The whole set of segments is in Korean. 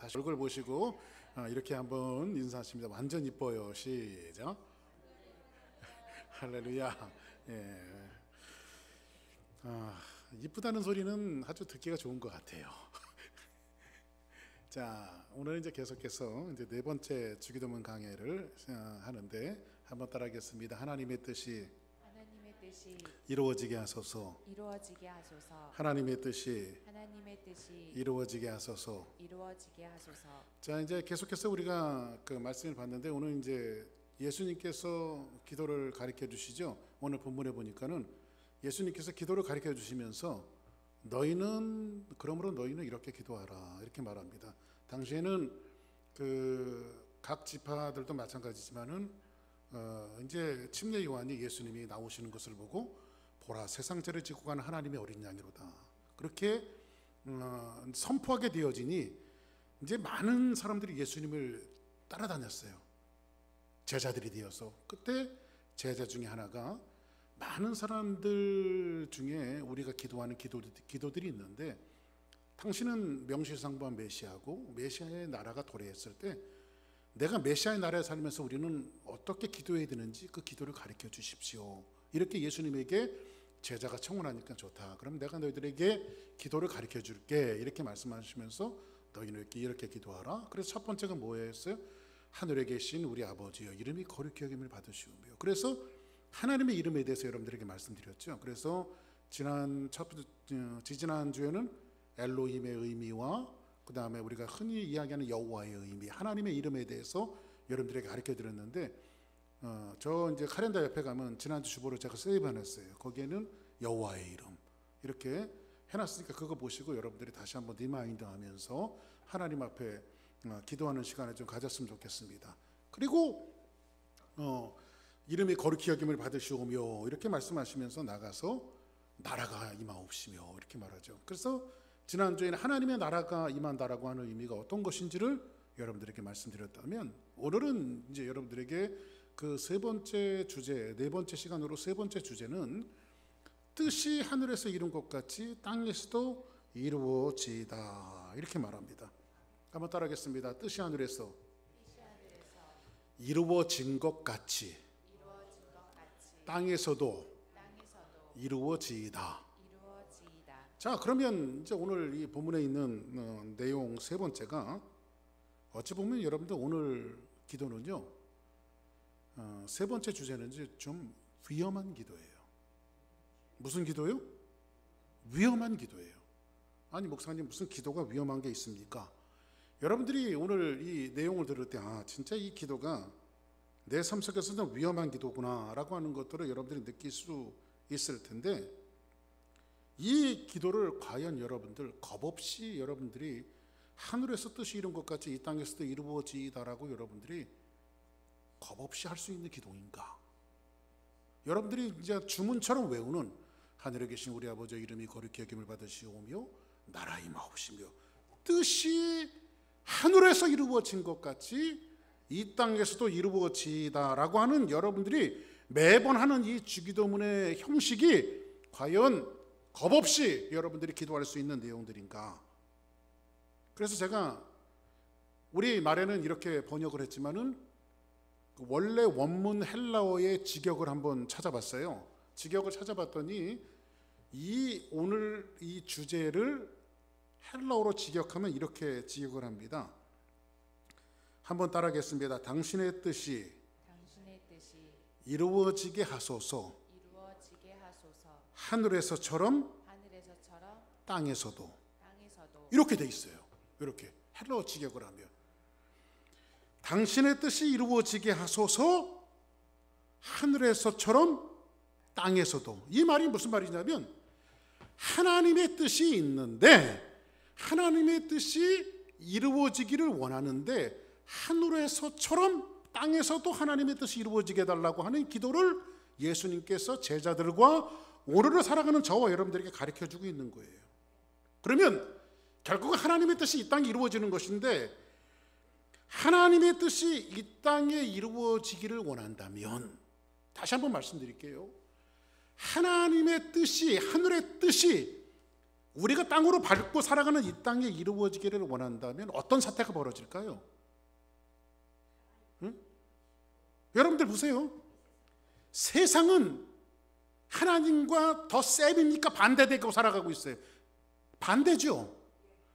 다시 얼굴 보시고 이렇게 한번 인사하십니다. 완전 이뻐요. 시작. 할렐루야. 예. 이쁘다는 소리는 아주 듣기가 좋은 것 같아요. 자, 오늘 이제 계속해서 이제 네 번째 주기도문 강해를 하는데 한번 따라하겠습니다. 하나님의 뜻이 이루어지게 하소서. 하나님의 뜻이 이루어지게 하소서. 자, 이제 계속해서 우리가 그 말씀을 봤는데 오늘 이제 예수님께서 기도를 가르쳐 주시죠. 오늘 본문에 보니까는 예수님께서 기도를 가르쳐 주시면서 그러므로 너희는 이렇게 기도하라 이렇게 말합니다. 당시에는 그 각 지파들도 마찬가지지만은 이제 침례 요한이 예수님이 나오시는 것을 보고 보라 세상 죄를 지고 가는 하나님의 어린 양이로다 그렇게 선포하게 되어지니 이제 많은 사람들이 예수님을 따라다녔어요. 제자들이 되어서 그때 제자 중에 하나가 많은 사람들 중에 우리가 기도하는 기도들이 있는데 당신은 명실상부한 메시아고 메시아의 나라가 도래했을 때 내가 메시아의 나라에 살면서 우리는 어떻게 기도해야 되는지 그 기도를 가르쳐 주십시오. 이렇게 예수님에게 제자가 청원하니까 좋다. 그럼 내가 너희들에게 기도를 가르쳐 줄게. 이렇게 말씀하시면서 너희는 이렇게 기도하라. 그래서 첫 번째가 뭐였어요? 하늘에 계신 우리 아버지여 이름이 거룩히 여김을 받으시오며. 그래서 하나님의 이름에 대해서 여러분들에게 말씀드렸죠. 그래서 지지난 주에는 엘로힘의 의미와 그 다음에 우리가 흔히 이야기하는 여호와의 의미, 하나님의 이름에 대해서 여러분들에게 가르쳐 드렸는데 저 이제 카렌더 옆에 가면 지난주 주보를 제가 세이브해놨어요. 거기에는 여호와의 이름 이렇게 해놨으니까 그거 보시고 여러분들이 다시 한번 리마인드 하면서 하나님 앞에 기도하는 시간을 좀 가졌으면 좋겠습니다. 그리고 이름이 거룩히 여김을 받으시오며 이렇게 말씀하시면서 나가서 나라가 임하옵시며 이렇게 말하죠. 그래서 지난주에는 하나님의 나라가 임한다라고 하는 의미가 어떤 것인지를 여러분들에게 말씀드렸다면 오늘은 이제 여러분들에게 그 세 번째 주제, 네 번째 시간으로 세 번째 주제는 뜻이 하늘에서 이룬 것 같이 땅에서도 이루어지다 이렇게 말합니다. 한번 따라하겠습니다. 뜻이 하늘에서 이루어진 것 같이 땅에서도 이루어지다. 자, 그러면 이제 오늘 이 본문에 있는 내용 세 번째가 어찌 보면 여러분들 오늘 기도는요 세 번째 주제는 이제 좀 위험한 기도예요. 무슨 기도요? 위험한 기도예요. 아니 목사님 무슨 기도가 위험한 게 있습니까? 여러분들이 오늘 이 내용을 들을 때 진짜 이 기도가 내 삶 속에서는 위험한 기도구나 라고 하는 것들을 여러분들이 느낄 수 있을 텐데 이 기도를 과연 여러분들 겁없이 여러분들이 하늘에서 뜻이 이룬 것 같이 이 땅에서도 이루어지다라고 여러분들이 겁없이 할 수 있는 기도인가? 여러분들이 이제 주문처럼 외우는 하늘에 계신 우리 아버지 이름이 거룩히 여김을 받으시오며 나라 임하옵시며 뜻이 하늘에서 이루어진 것 같이 이 땅에서도 이루어지다라고 하는 여러분들이 매번 하는 이 주기도문의 형식이 과연 겁없이 여러분들이 기도할 수 있는 내용들인가? 그래서 제가 우리 말에는 이렇게 번역을 했지만은 원래 원문 헬라어의 직역을 한번 찾아봤어요. 직역을 찾아봤더니 오늘 이 주제를 헬라어로 직역하면 이렇게 직역을 합니다. 한번 따라하겠습니다. 당신의 뜻이 이루어지게 하소서. 하늘에서처럼 땅에서도 이렇게 돼 있어요. 이렇게 헬라어 직역을 하면 당신의 뜻이 이루어지게 하소서 하늘에서처럼 땅에서도. 이 말이 무슨 말이냐면 하나님의 뜻이 있는데 하나님의 뜻이 이루어지기를 원하는데 하늘에서처럼 땅에서도 하나님의 뜻이 이루어지게 해달라고 하는 기도를 예수님께서 제자들과 오늘을 살아가는 저와 여러분들에게 가르쳐주고 있는 거예요. 그러면 결국은 하나님의 뜻이 이 땅에 이루어지는 것인데 하나님의 뜻이 이 땅에 이루어지기를 원한다면 다시 한번 말씀드릴게요. 하나님의 뜻이 하늘의 뜻이 우리가 땅으로 밟고 살아가는 이 땅에 이루어지기를 원한다면 어떤 사태가 벌어질까요? 응? 여러분들 보세요. 세상은 하나님과 더 셉입니까? 반대되고 살아가고 있어요. 반대죠.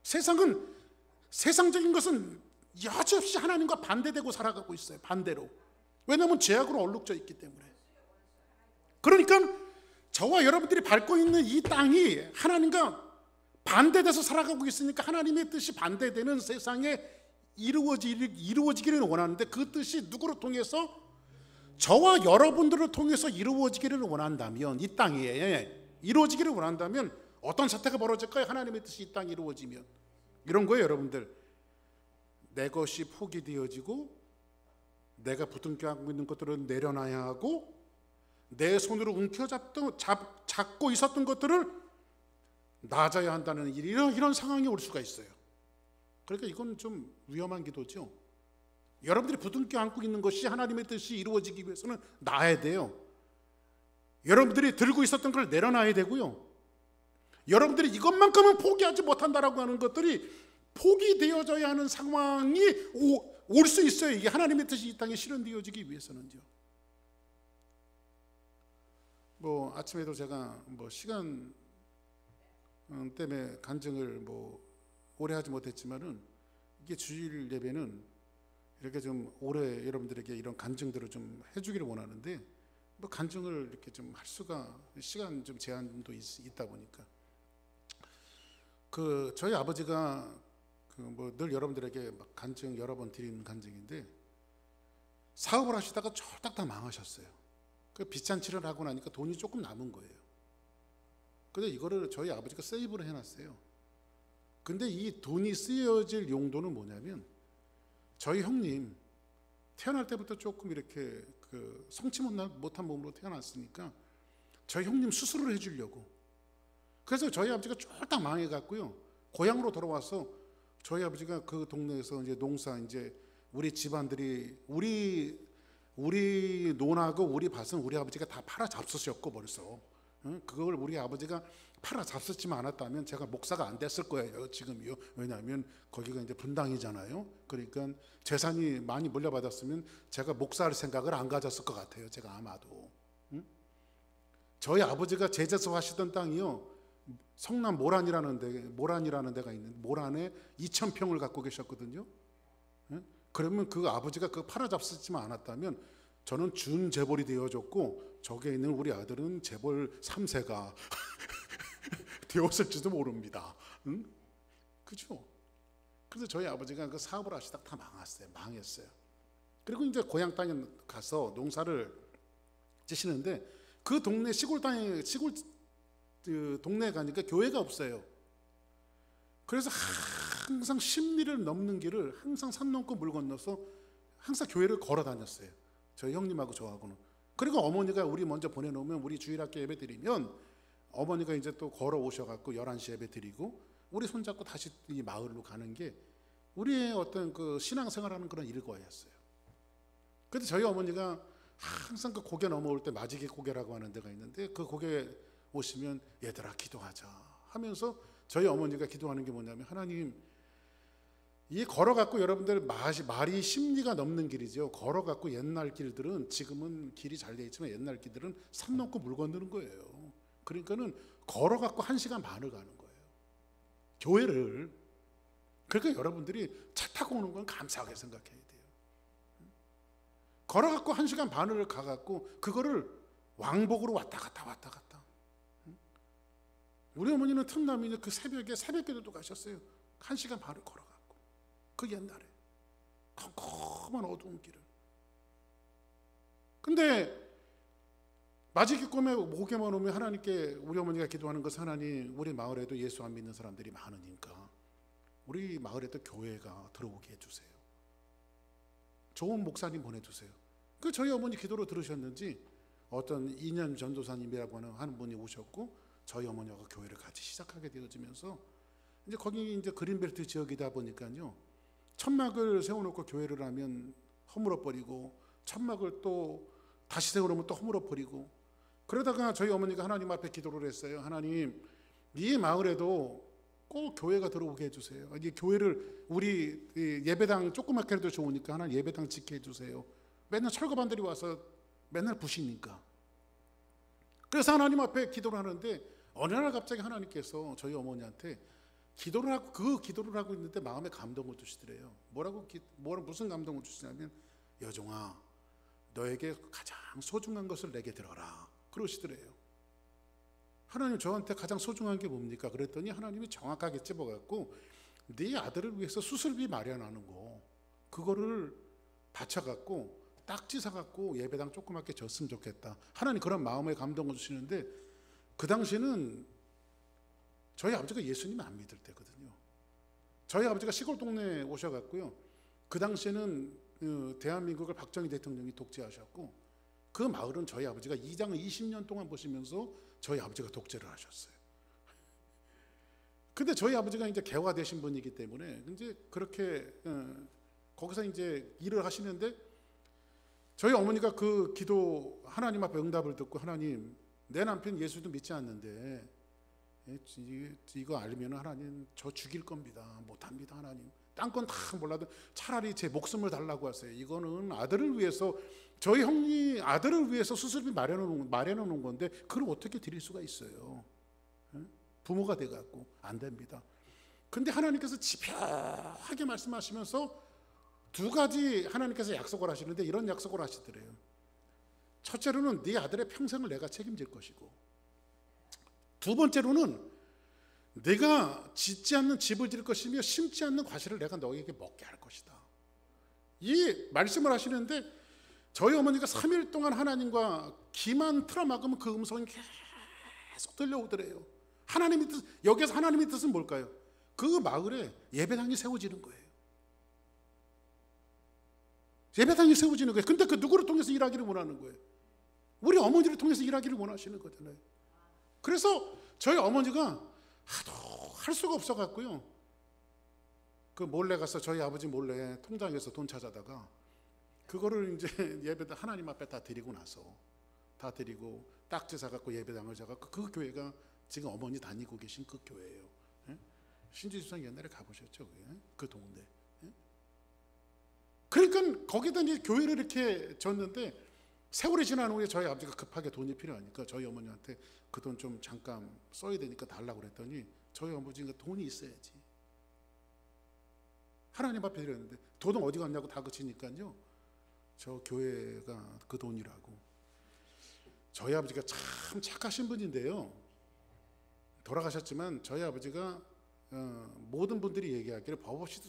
세상은, 세상적인 것은 여지없이 하나님과 반대되고 살아가고 있어요. 반대로. 왜냐하면 죄악으로 얼룩져 있기 때문에. 그러니까 저와 여러분들이 밟고 있는 이 땅이 하나님과 반대돼서 살아가고 있으니까 하나님의 뜻이 반대되는 세상에 이루어지기를 원하는데, 그 뜻이 누구를 통해서? 저와 여러분들을 통해서 이루어지기를 원한다면, 이 땅에 이루어지기를 원한다면 어떤 사태가 벌어질까요? 하나님의 뜻이 이 땅에 이루어지면 이런 거예요. 여러분들, 내 것이 포기되어지고 내가 부둥켜 있는 것들을 내려놔야 하고, 내 손으로 잡고 있었던 것들을 놔줘야 한다는 이런 상황이 올 수가 있어요. 그러니까 이건 좀 위험한 기도죠. 여러분들이 부둥켜 안고 있는 것이 하나님의 뜻이 이루어지기 위해서는 놔야 돼요. 여러분들이 들고 있었던 걸 내려놔야 되고요. 여러분들이 이것만큼은 포기하지 못한다라고 하는 것들이 포기되어져야 하는 상황이 올 수 있어요. 이게 하나님의 뜻이 이 땅에 실현되어지기 위해서는요. 뭐 아침에도 제가 뭐 시간 때문에 간증을 뭐 오래 하지 못했지만은, 이게 주일 예배는 이렇게 좀 오래 여러분들에게 이런 간증들을 좀 해주기를 원하는데, 뭐 간증을 이렇게 좀 할 수가, 시간 좀 제한도 있다 보니까, 그 저희 아버지가 그 뭐 늘 여러분들에게 막 간증 여러 번 드리는 간증인데, 사업을 하시다가 쫄딱 다 망하셨어요. 그 빚잔치를 하고 나니까 돈이 조금 남은 거예요. 근데 이거를 저희 아버지가 세이브를 해놨어요. 근데 이 돈이 쓰여질 용도는 뭐냐면, 저희 형님 태어날 때부터 조금 이렇게 그 성치 못한 몸으로 태어났으니까 저희 형님 수술을 해주려고. 그래서 저희 아버지가 쫄딱 망해갔고요. 고향으로 돌아와서 저희 아버지가 그 동네에서 이제 농사, 이제 우리 집안들이 우리 논하고 우리 밭은 우리 아버지가 다 팔아 잡수셨고 벌써. 그걸 우리 아버지가 팔아 잡수지만 않았다면 제가 목사가 안 됐을 거예요 지금요. 왜냐하면 거기가 이제 분당이잖아요. 그러니까 재산이 많이 물려받았으면 제가 목사할 생각을 안 가졌을 것 같아요, 제가 아마도. 저희 아버지가 제자수 하시던 땅이요, 성남 모란이라는 데가 있는 모란에 2,000평을 갖고 계셨거든요. 그러면 그 아버지가 그 팔아 잡수지만 않았다면 저는 준재벌이 되어졌고, 저기에 있는 우리 아들은 재벌 3세가 되었을지도 모릅니다. 응? 그죠? 그래서 저희 아버지가 그 사업을 하시다가 다 망했어요. 그리고 이제 고향 땅에 가서 농사를 지시는데, 그 동네 시골 그 동네에 가니까 교회가 없어요. 그래서 항상 십리를 넘는 길을 항상 산 넘고 물 건너서 항상 교회를 걸어 다녔어요, 저희 형님하고 저하고는. 그리고 어머니가 우리 먼저 보내놓으면, 우리 주일학교 예배 드리면 어머니가 이제 또 걸어 오셔갖고 11시 예배 드리고 우리 손잡고 다시 이 마을로 가는 게 우리의 어떤 그 신앙생활하는 그런 일과였어요. 그런데 저희 어머니가 항상 그 고개 넘어올 때 마지기 고개라고 하는 데가 있는데, 그 고개 오시면 얘들아 기도하자 하면서 저희 어머니가 기도하는 게 뭐냐면, 하나님, 이 걸어갖고 여러분들 말이 십리가 넘는 길이죠. 걸어갖고 옛날 길들은, 지금은 길이 잘 돼 있지만 옛날 길들은 산 넘고 물 건너는 거예요. 그러니까는 걸어갖고 1시간 반을 가는 거예요, 교회를. 그러니까 여러분들이 차 타고 오는 건 감사하게 생각해야 돼요. 걸어갖고 1시간 반을 가갖고 그거를 왕복으로 왔다 갔다. 우리 어머니는 틈나면 그 새벽에 새벽기도도 가셨어요. 1시간 반을 걸어갖고, 그 옛날에 컴컴한 어두운 길을. 근데 마지기 꿈에 목에만 오면 하나님께 우리 어머니가 기도하는 것은, 하나님, 우리 마을에도 예수 안 믿는 사람들이 많으니까 우리 마을에도 교회가 들어오게 해주세요. 좋은 목사님 보내주세요. 그 저희 어머니 기도로 들으셨는지 어떤 2년 전도사님이라고 하는 분이 오셨고, 저희 어머니하고 교회를 같이 시작하게 되어지면서, 이제 거기 이제 그린벨트 지역이다 보니까요, 천막을 세워놓고 교회를 하면 허물어 버리고, 천막을 또 다시 세워놓으면 또 허물어 버리고, 그러다가 저희 어머니가 하나님 앞에 기도를 했어요. 하나님, 이 마을에도 꼭 교회가 들어오게 해주세요. 이 교회를 우리 예배당 조그맣게 해도 좋으니까 하나님 예배당 짓게 해주세요. 맨날 철거반들이 와서 맨날 부시니까. 그래서 하나님 앞에 기도를 하는데 어느 날 갑자기 하나님께서 저희 어머니한테 기도를 하고 그 기도를 하고 있는데 마음에 감동을 주시더래요. 무슨 감동을 주시냐면 여종아 너에게 가장 소중한 것을 내게 들어라 그러시더래요. 하나님 저한테 가장 소중한 게 뭡니까? 그랬더니 하나님이 정확하게 찝어갖고 네 아들을 위해서 수술비 마련하는 거 그거를 바쳐갖고 딱지 사갖고 예배당 조그맣게 졌으면 좋겠다. 하나님 그런 마음에 감동을 주시는데 그 당시에는 저희 아버지가 예수님 안 믿을 때거든요. 저희 아버지가 시골 동네에 오셔갖고요. 그 당시에는 대한민국을 박정희 대통령이 독재하셨고 그 마을은 저희 아버지가 이장을 20년 동안 보시면서 저희 아버지가 독재를 하셨어요. 근데 저희 아버지가 이제 개화되신 분이기 때문에 이제 그렇게 거기서 이제 일을 하시는데 저희 어머니가 그 기도 하나님 앞에 응답을 듣고 하나님 내 남편 예수도 믿지 않는데 이거 알면 하나님 저 죽일 겁니다. 못합니다 하나님. 딴 건 다 몰라도 차라리 제 목숨을 달라고 하세요. 이거는 아들을 위해서 저희 형님 아들을 위해서 수술비 마련해 놓은 건데 그걸 어떻게 드릴 수가 있어요. 부모가 돼갖고 안 됩니다. 근데 하나님께서 집요하게 말씀하시면서 두 가지 하나님께서 약속을 하시는데 이런 약속을 하시더래요. 첫째로는 네 아들의 평생을 내가 책임질 것이고 두 번째로는 내가 짓지 않는 집을 지을 것이며 심지 않는 과실을 내가 너에게 먹게 할 것이다. 이 말씀을 하시는데 저희 어머니가 3일 동안 하나님과 귀만 틀어막으면 그 음성이 계속 들려오더래요. 하나님의 뜻, 여기서 하나님의 뜻은 뭘까요? 그 마을에 예배당이 세워지는 거예요. 예배당이 세워지는 거예요. 근데 그 누구를 통해서 일하기를 원하는 거예요? 우리 어머니를 통해서 일하기를 원하시는 거잖아요. 그래서 저희 어머니가 하도 할 수가 없어갖고요. 그 몰래 가서 저희 아버지 몰래 통장에서 돈 찾아다가 그거를 이제 예배당 하나님 앞에 다 드리고 나서 다 드리고 딱지 사갖고 예배당을 사갖고 그 교회가 지금 어머니 다니고 계신 그 교회예요. 신주집사님 옛날에 가보셨죠? 그 동네. 그러니까 거기다 이제 교회를 이렇게 줬는데 세월이 지난 후에 저희 아버지가 급하게 돈이 필요하니까 저희 어머니한테 그 돈 좀 잠깐 써야 되니까 달라고 그랬더니 저희 어머니가 돈이 있어야지. 하나님 앞에 드렸는데 돈은 어디 갔냐고 다그치니까요. 저 교회가 그 돈이라고. 저희 아버지가 참 착하신 분인데요. 돌아가셨지만 저희 아버지가 모든 분들이 얘기하기를 법 없이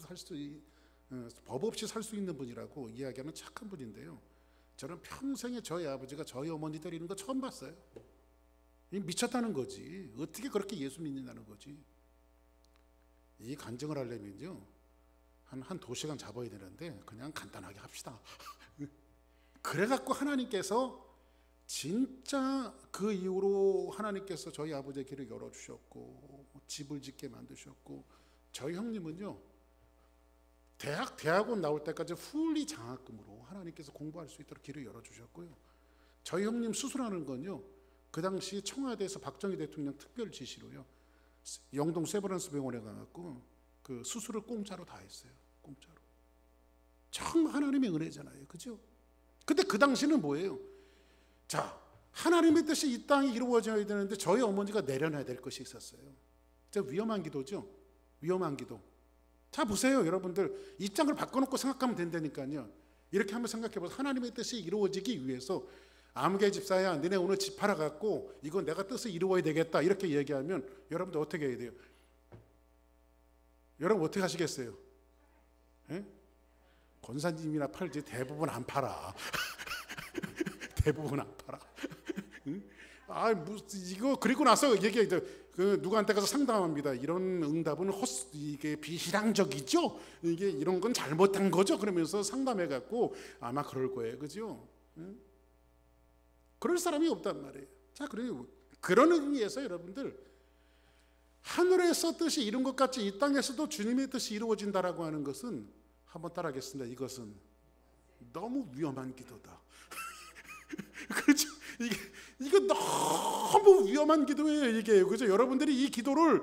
살 수 있는 분이라고 이야기하는 착한 분인데요. 저는 평생에 저희 아버지가 저희 어머니 때리는 거 처음 봤어요. 미쳤다는 거지. 어떻게 그렇게 예수 믿는다는 거지. 이 간증을 하려면요 한 2시간 잡아야 되는데 그냥 간단하게 합시다. 그래갖고 하나님께서 진짜 그 이후로 하나님께서 저희 아버지의 길을 열어주셨고 집을 짓게 만드셨고 저희 형님은요 대학원 나올 때까지 풀리 장학금으로 하나님께서 공부할 수 있도록 길을 열어주셨고요. 저희 형님 수술하는 건요 그 당시 청와대에서 박정희 대통령 특별 지시로요 영동 세브란스 병원에 가갖고 그 수술을 공짜로 다 했어요. 공짜로. 정말 하나님의 은혜잖아요. 그죠? 근데 그 당시는 뭐예요? 자, 하나님의 뜻이 이 땅에 이루어져야 되는데 저희 어머니가 내려놔야 될 것이 있었어요. 진짜 위험한 기도죠. 위험한 기도. 자 보세요 여러분들. 입장을 바꿔놓고 생각하면 된다니까요. 이렇게 한번 생각해보세요. 하나님의 뜻이 이루어지기 위해서 아무개 집사야 너네 오늘 집 팔아갖고 이건 내가 뜻을 이루어야 되겠다 이렇게 얘기하면 여러분들 어떻게 해야 돼요? 여러분 어떻게 하시겠어요? 에? 권사님이나 팔지 대부분 안 팔아. 대부분 안 팔아. 응? 이거 그리고 나서 얘기해. 그 누구한테 가서 상담합니다. 이런 응답은 이게 비신앙적이죠. 이게 이런 건 잘못한 거죠. 그러면서 상담해갖고 아마 그럴 거예요, 그죠? 응? 그럴 사람이 없단 말이에요. 자, 그런 의미에서 여러분들 하늘에서 뜻이 이룬 것 같이 이 땅에서도 주님의 뜻이 이루어진다라고 하는 것은 한번 따라하겠습니다. 이것은 너무 위험한 기도다. 그렇죠? 이거 너무 위험한 기도예요, 이게. 그죠? 여러분들이 이 기도를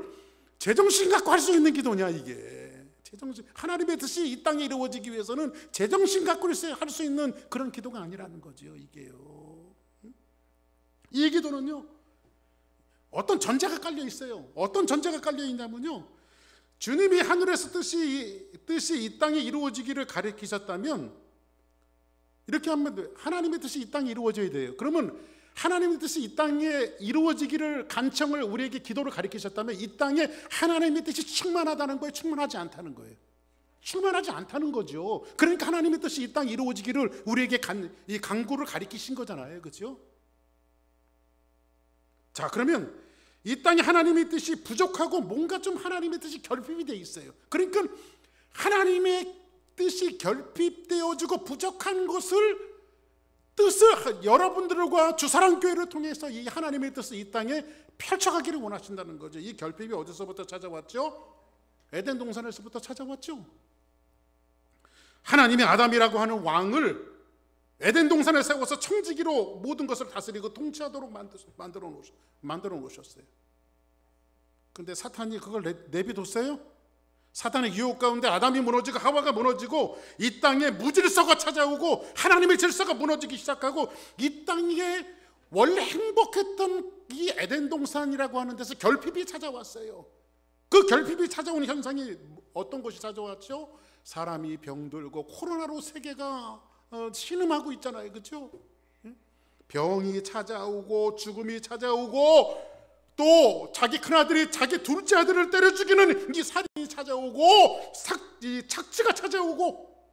제정신 갖고 할 수 있는 기도냐, 이게. 제정신, 하나님의 뜻이 이 땅에 이루어지기 위해서는 제정신 갖고 할 수 있는 그런 기도가 아니라는 거죠, 이게요. 이 기도는요, 어떤 전제가 깔려 있어요. 어떤 전제가 깔려 있냐면요, 주님이 하늘에서 뜻이 이 땅에 이루어지기를 가르치셨다면, 이렇게 하면 하나님의 뜻이 이 땅에 이루어져야 돼요. 그러면 하나님의 뜻이 이 땅에 이루어지기를 간청을 우리에게 기도를 가르치셨다면, 이 땅에 하나님의 뜻이 충만하다는 거예요, 충만하지 않다는 거예요? 충만하지 않다는 거죠. 그러니까 하나님의 뜻이 이 땅에 이루어지기를 우리에게 이 간구를 가르치신 거잖아요, 그렇죠? 자, 그러면 이 땅에 하나님의 뜻이 부족하고 뭔가 좀 하나님의 뜻이 결핍이 되어 있어요. 그러니까 하나님의 뜻이 결핍되어지고 부족한 뜻을 여러분들과 주사랑교회를 통해서 이 하나님의 뜻을 이 땅에 펼쳐가기를 원하신다는 거죠. 이 결핍이 어디서부터 찾아왔죠? 에덴 동산에서부터 찾아왔죠. 하나님이 아담이라고 하는 왕을 에덴 동산에 세워서 청지기로 모든 것을 다스리고 통치하도록 만들어 놓으셨어요. 그런데 사탄이 그걸 내비뒀어요? 사탄의 유혹 가운데 아담이 무너지고 하와가 무너지고 이 땅에 무질서가 찾아오고 하나님의 질서가 무너지기 시작하고, 이 땅에 원래 행복했던 이 에덴 동산이라고 하는 데서 결핍이 찾아왔어요. 그 결핍이 찾아오는 현상이 어떤 것이 찾아왔죠? 사람이 병들고 코로나로 세계가 신음하고 있잖아요, 그렇죠? 병이 찾아오고 죽음이 찾아오고, 또 자기 큰아들이 자기 둘째 아들을 때려 죽이는 이 살인이 찾아오고, 이 착취가 찾아오고,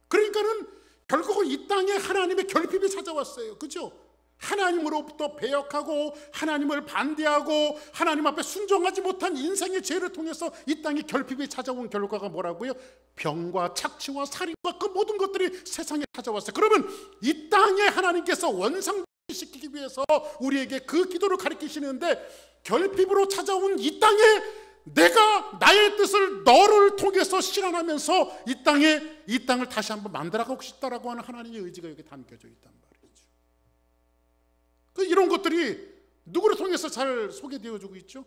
그러니까는 결국은 이 땅에 하나님의 결핍이 찾아왔어요, 그렇죠? 하나님으로부터 배역하고 하나님을 반대하고 하나님 앞에 순종하지 못한 인생의 죄를 통해서 이 땅에 결핍이 찾아온 결과가 뭐라고요? 병과 착취와 살인과 그 모든 것들이 세상에 찾아왔어요. 그러면 이 땅에 하나님께서 원상시키기 위해서 우리에게 그 기도를 가르치시는데, 결핍으로 찾아온 이 땅에 내가 나의 뜻을 너를 통해서 실현하면서 이 땅을 다시 한번 만들어가고 싶다라고 하는 하나님의 의지가 여기 담겨져 있단 말이에요. 이런 것들이 누구를 통해서 잘 소개되어지고 있죠?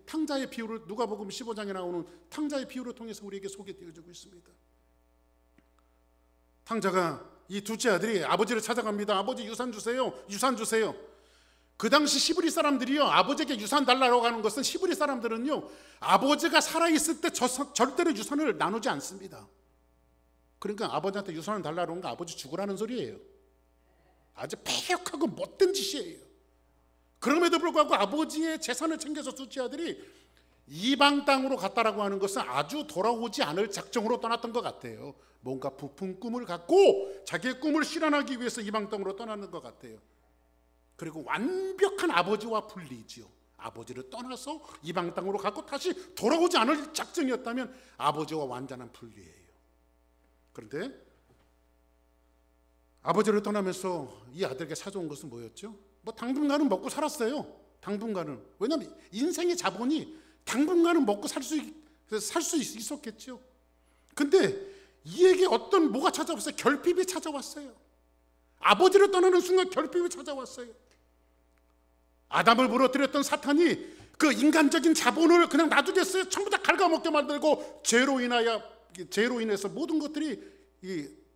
탕자의 비유를, 누가복음 15장에 나오는 탕자의 비유를 통해서 우리에게 소개되어지고 있습니다. 탕자가, 이 둘째 아들이 아버지를 찾아갑니다. 아버지 유산 주세요, 유산 주세요. 그 당시 시브리 사람들이요, 아버지에게 유산 달라고 하는 것은, 시브리 사람들은요, 아버지가 살아있을 때 절대로 유산을 나누지 않습니다. 그러니까 아버지한테 유산을 달라고 하는 거 아버지 죽으라는 소리예요. 아주 패역하고 못된 짓이에요. 그럼에도 불구하고 아버지의 재산을 챙겨서 둘째 아들이 이방 땅으로 갔다라고 하는 것은 아주 돌아오지 않을 작정으로 떠났던 것 같아요. 뭔가 부푼 꿈을 갖고 자기의 꿈을 실현하기 위해서 이방 땅으로 떠나는 것 같아요. 그리고 완벽한 아버지와 분리지요. 아버지를 떠나서 이방 땅으로 가고 다시 돌아오지 않을 작정이었다면 아버지와 완전한 분리예요. 그런데 아버지를 떠나면서 이 아들에게 사줘온 것은 뭐였죠? 당분간은 먹고 살았어요. 당분간은. 왜냐하면 인생의 자본이 당분간은 먹고 살 수 있었겠죠. 근데 이에게 뭐가 찾아왔어요? 결핍이 찾아왔어요. 아버지를 떠나는 순간 결핍이 찾아왔어요. 아담을 무너뜨렸던 사탄이 그 인간적인 자본을 그냥 놔두겠어요? 전부 다 갉아먹게 만들고, 죄로 인해서 모든 것들이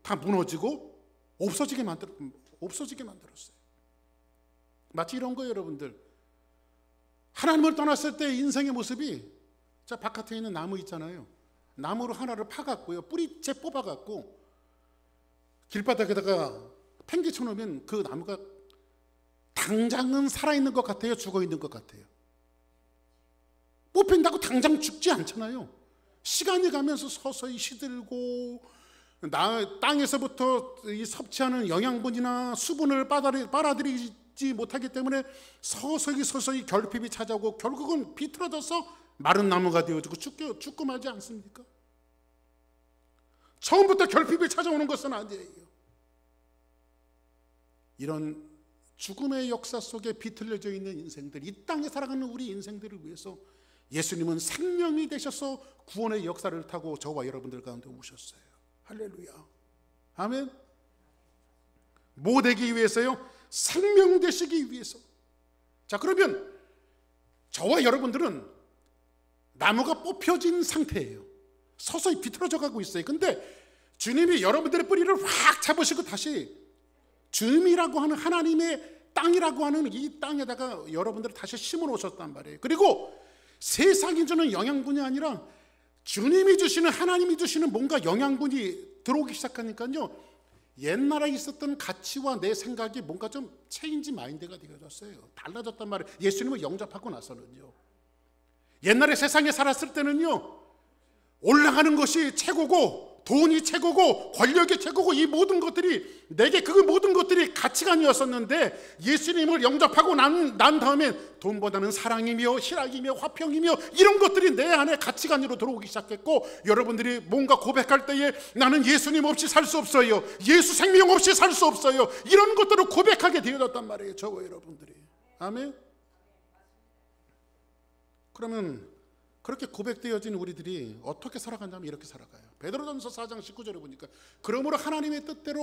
다 무너지고 없어지게 만들었어요. 마치 이런 거예요, 여러분들. 하나님을 떠났을 때 인생의 모습이, 자, 바깥에 있는 나무 있잖아요. 나무를 하나를 파갖고요, 뿌리째 뽑아갖고 길바닥에다가 팽개쳐 놓으면 그 나무가 당장은 살아있는 것 같아요, 죽어있는 것 같아요? 뽑힌다고 당장 죽지 않잖아요. 시간이 가면서 서서히 시들고, 땅에서부터 섭취하는 영양분이나 수분을 빨아들이지 못하기 때문에 서서히 결핍이 찾아오고, 결국은 비틀어져서 마른 나무가 되어지고 죽고 말지 않습니까? 처음부터 결핍이 찾아오는 것은 아니에요. 이런 죽음의 역사 속에 비틀려져 있는 인생들, 이 땅에 살아가는 우리 인생들을 위해서 예수님은 생명이 되셔서 구원의 역사를 타고 저와 여러분들 가운데 오셨어요. 할렐루야. 아멘. 뭐 되기 위해서요? 생명 되시기 위해서. 자, 그러면 저와 여러분들은 나무가 뽑혀진 상태예요. 서서히 비틀어져 가고 있어요. 근데 주님이 여러분들의 뿌리를 확 잡으시고 다시 주님이라고 하는 하나님의 땅이라고 하는 이 땅에다가 여러분들을 다시 심어 놓으셨단 말이에요. 그리고 세상이 주는 영양분이 아니라 주님이 주시는, 하나님이 주시는 뭔가 영양분이 들어오기 시작하니까요, 옛날에 있었던 가치와 내 생각이 뭔가 좀 체인지 마인드가 되어졌어요. 달라졌단 말이에요. 예수님을 영접하고 나서는요. 옛날에 세상에 살았을 때는요, 올라가는 것이 최고고 돈이 최고고 권력이 최고고 이 모든 것들이 내게 그 모든 것들이 가치관이었었는데, 예수님을 영접하고 난 다음에 돈보다는 사랑이며 희락이며 화평이며 이런 것들이 내 안에 가치관으로 들어오기 시작했고, 여러분들이 뭔가 고백할 때에 나는 예수님 없이 살 수 없어요, 예수 생명 없이 살 수 없어요, 이런 것들을 고백하게 되어졌단 말이에요, 저와 여러분들이. 아멘. 그러면 그렇게 고백되어진 우리들이 어떻게 살아간다면 이렇게 살아가요. 베드로전서 4장 19절에 보니까 그러므로 하나님의 뜻대로,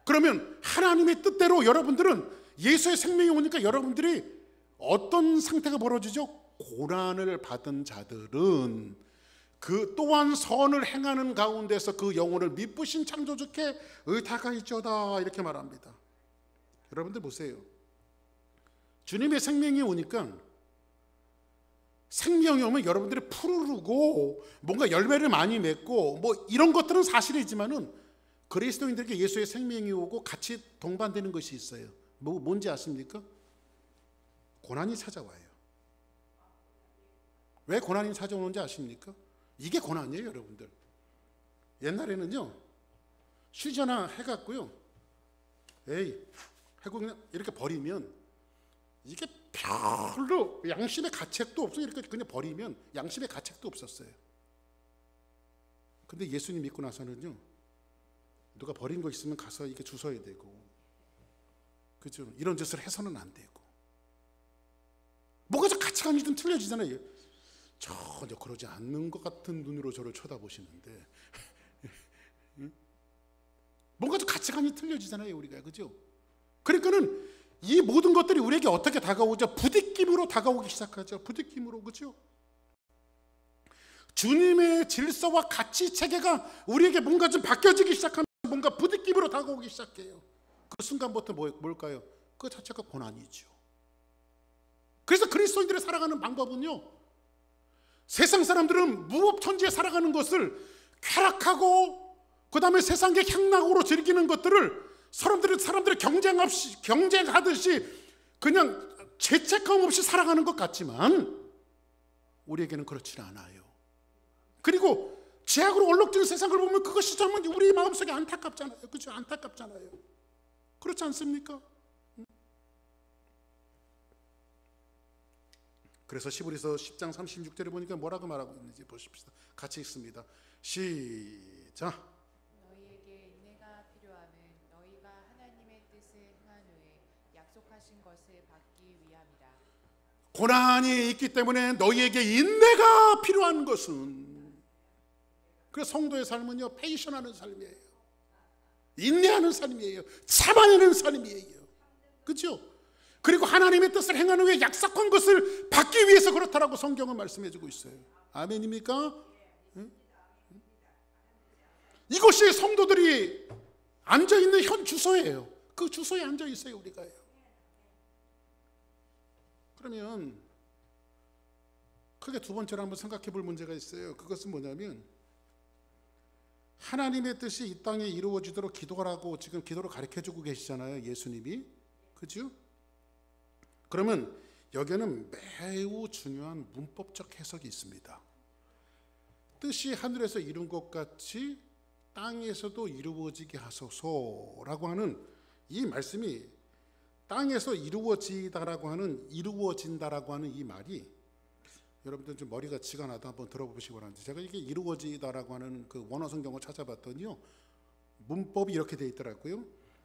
그러면 하나님의 뜻대로 여러분들은 예수의 생명이 오니까 여러분들이 어떤 상태가 벌어지죠? 고난을 받은 자들은 그 또한 선을 행하는 가운데서 그 영혼을 미쁘신 창조주께 의탁하 있죠다, 이렇게 말합니다. 여러분들 보세요. 주님의 생명이 오니까, 생명이 오면 여러분들이 푸르르고 뭔가 열매를 많이 맺고 뭐 이런 것들은 사실이지만은, 그리스도인들에게 예수의 생명이 오고 같이 동반되는 것이 있어요. 뭔지 아십니까? 고난이 찾아와요. 왜 고난이 찾아오는지 아십니까? 이게 고난이에요, 여러분들. 옛날에는요, 휴전화 해갖고요, 에이 하고 그냥 이렇게 버리면 이게 별로 양심의 가책도 없어. 이렇게 그냥 버리면 양심의 가책도 없었어요. 근데 예수님 믿고 나서는요, 누가 버린 거 있으면 가서 이게 주워야 되고, 그죠? 이런 짓을 해서는 안 되고, 뭐가 좀 가치관이 좀 틀려지잖아요. 전혀 그러지 않는 것 같은 눈으로 저를 쳐다보시는데 뭔가 좀 가치관이 틀려지잖아요, 우리가. 그죠? 그러니까는 이 모든 것들이 우리에게 어떻게 다가오죠? 부딪힘으로 다가오기 시작하죠. 부딪힘으로. 그렇죠? 주님의 질서와 가치 체계가 우리에게 뭔가 좀 바뀌어지기 시작하면 뭔가 부딪힘으로 다가오기 시작해요. 그 순간부터 뭘까요? 그 자체가 고난이죠. 그래서 그리스도인들이 살아가는 방법은요, 세상 사람들은 무법천지에 살아가는 것을 쾌락하고 그 다음에 세상의 향락으로 즐기는 것들을 사람들이 경쟁하듯이 그냥 죄책감 없이 살아가는 것 같지만, 우리에게는 그렇지 않아요. 그리고 죄악으로 얼룩진 세상을 보면 그것이 정말 우리 마음속에 안타깝잖아요. 그렇죠? 안타깝잖아요. 그렇지 않습니까? 그래서 히브리서 10장 36절에 보니까 뭐라고 말하고 있는지 보십시다. 같이 읽습니다. 시작. 너희에게 인내가 필요하면 너희가 하나님의 뜻을 행한 후에 약속하신 것을 받기 위함이라. 고난이 있기 때문에 너희에게 인내가 필요한 것은, 그래서 성도의 삶은요, 페이션하는 삶이에요. 인내하는 삶이에요. 참아내는 삶이에요. 그렇죠? 그리고 하나님의 뜻을 행하는 후에 약속한 것을 받기 위해서 그렇다라고 성경은 말씀해주고 있어요. 아멘입니까? 응? 이것이 성도들이 앉아있는 현 주소예요. 그 주소에 앉아있어요, 우리가요. 그러면 크게 두 번째로 한번 생각해 볼 문제가 있어요. 그것은 뭐냐면, 하나님의 뜻이 이 땅에 이루어지도록 기도하라고 지금 기도를 가르쳐주고 계시잖아요, 예수님이. 그죠? 그러면 여기에는 매우 중요한 문법적 해석이 있습니다. 뜻이 하늘에서 이룬 것 같이 땅에서도 이루어지게 하소서라고 하는 이 말씀이, 땅에서 이루어지다라고 하는, 이루어진다라고 하는 이 말이, 여러분들 좀 머리가 지가 나도 한번 들어보시기 바랍니다. 제가 이게 이루어지다라고 하는 그 원어 성경을 찾아봤더니요, 문법이 이렇게 되어 있더라고요.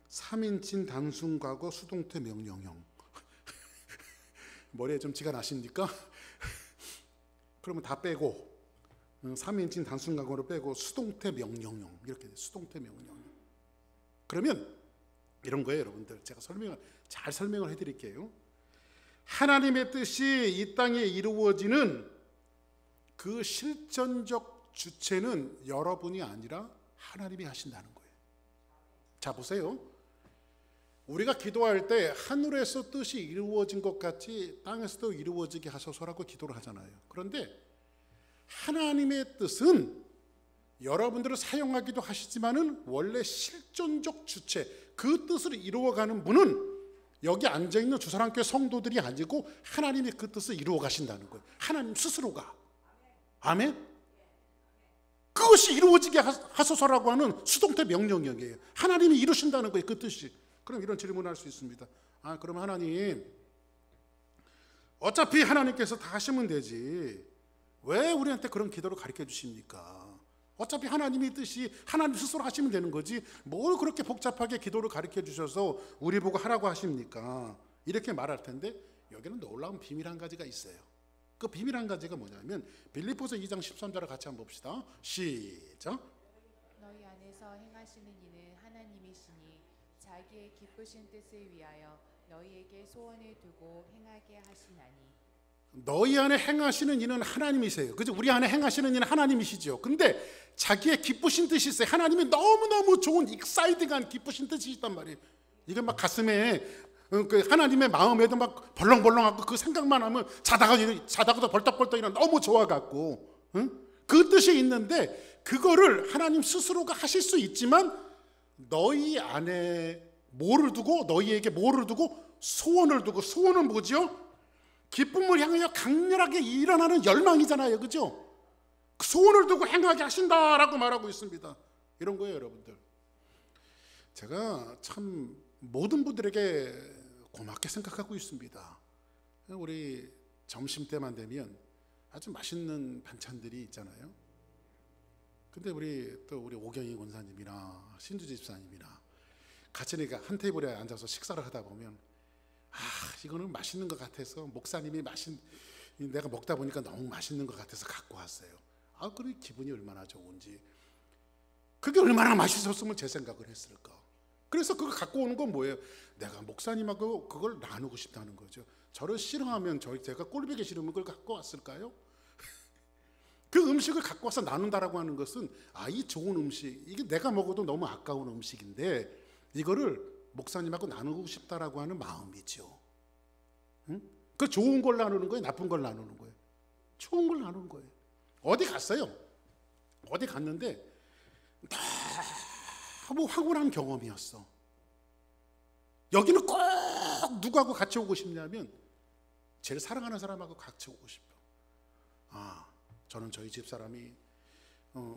3인칭 단순과거 수동태 명령형. 머리에 좀 지가 나십니까? 그러면 다 빼고 3인칭 단순과거를 빼고 수동태 명령형, 이렇게 돼요. 수동태 명령형. 그러면 이런 거예요, 여러분들. 제가 잘 설명을 해드릴게요. 하나님의 뜻이 이 땅에 이루어지는 그 실존적 주체는 여러분이 아니라 하나님이 하신다는 거예요. 자, 보세요. 우리가 기도할 때 하늘에서 뜻이 이루어진 것 같이 땅에서도 이루어지게 하소서라고 기도를 하잖아요. 그런데 하나님의 뜻은 여러분들을 사용하기도 하시지만은 원래 실존적 주체, 그 뜻을 이루어가는 분은 여기 앉아있는 주사랑교회 성도들이 아니고 하나님이 그 뜻을 이루어 가신다는 거예요. 하나님 스스로가. 아멘? 그것이 이루어지게 하소서라고 하는 수동태 명령형이에요. 하나님이 이루신다는 거예요, 그 뜻이. 그럼 이런 질문을 할 수 있습니다. 그럼 하나님, 어차피 하나님께서 다 하시면 되지, 왜 우리한테 그런 기도를 가르쳐 주십니까? 어차피 하나님의 뜻이 하나님 스스로 하시면 되는 거지, 뭘 그렇게 복잡하게 기도를 가르쳐 주셔서 우리 보고 하라고 하십니까? 이렇게 말할 텐데, 여기는 놀라운 비밀 한 가지가 있어요. 그 비밀 한 가지가 뭐냐면 빌립보서 2장 13절을 같이 한번 봅시다. 시작. 너희 안에서 행하시는 이는 하나님이시니 자기의 기쁘신 뜻을 위하여 너희에게 소원을 두고 행하게 하시나니. 너희 안에 행하시는 이는 하나님이세요. 그죠? 우리 안에 행하시는 이는 하나님이시죠. 근데 자기의 기쁘신 뜻이 있어요. 하나님이 너무너무 좋은 익사이딩한 기쁘신 뜻이 있단 말이에요. 이게 막 가슴에 그 하나님의 마음에도 막 벌렁벌렁하고 그 생각만 하면 자다가도 벌떡벌떡 일어나 너무 좋아갖고, 응? 그 뜻이 있는데 그거를 하나님 스스로가 하실 수 있지만 너희 안에 뭐를 두고, 너희에게 뭐를 두고? 소원을 두고. 소원은 뭐죠? 기쁨을 향하여 강렬하게 일어나는 열망이잖아요, 그죠? 그 소원을 두고 행하게 하신다라고 말하고 있습니다. 이런 거예요, 여러분들. 제가 참 모든 분들에게 고맙게 생각하고 있습니다. 우리 점심때만 되면 아주 맛있는 반찬들이 있잖아요. 근데 우리 오경희 권사님이나 신주 집사님이나 같이 한 테이블에 앉아서 식사를 하다 보면 이거는 맛있는 것 같아서 목사님이 내가 먹다 보니까 너무 맛있는 것 같아서 갖고 왔어요. 그래 기분이 얼마나 좋은지. 그게 얼마나 맛있었으면 제 생각을 했을까. 그래서 그거 갖고 오는 건 뭐예요? 내가 목사님하고 그걸 나누고 싶다는 거죠. 저를 싫어하면 제가 꼴보기 싫으면 그걸 갖고 왔을까요? 그 음식을 갖고 와서 나눈다라고 하는 것은 이 좋은 음식, 이게 내가 먹어도 너무 아까운 음식인데 이거를 목사님하고 나누고 싶다라고 하는 마음이죠. 응? 그 좋은 걸 나누는 거예요? 나쁜 걸 나누는 거예요? 좋은 걸 나누는 거예요. 어디 갔어요? 어디 갔는데 너무 황홀한 경험이었어. 여기는 꼭 누구하고 같이 오고 싶냐면 제일 사랑하는 사람하고 같이 오고 싶어. 저는 저희 집사람이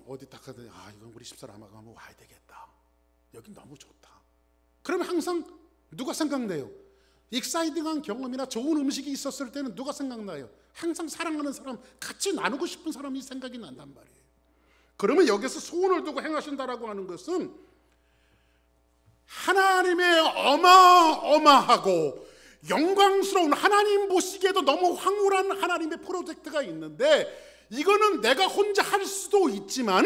어디 딱 가더니 이건 우리 집사람하고 한번 와야 되겠다. 여긴 너무 좋다. 그러면 항상 누가 생각나요? 익사이딩한 경험이나 좋은 음식이 있었을 때는 누가 생각나요? 항상 사랑하는 사람, 같이 나누고 싶은 사람이 생각이 난단 말이에요. 그러면 여기서 소원을 두고 행하신다라고 하는 것은 하나님의 어마어마하고 영광스러운, 하나님 보시기에도 너무 황홀한 하나님의 프로젝트가 있는데 이거는 내가 혼자 할 수도 있지만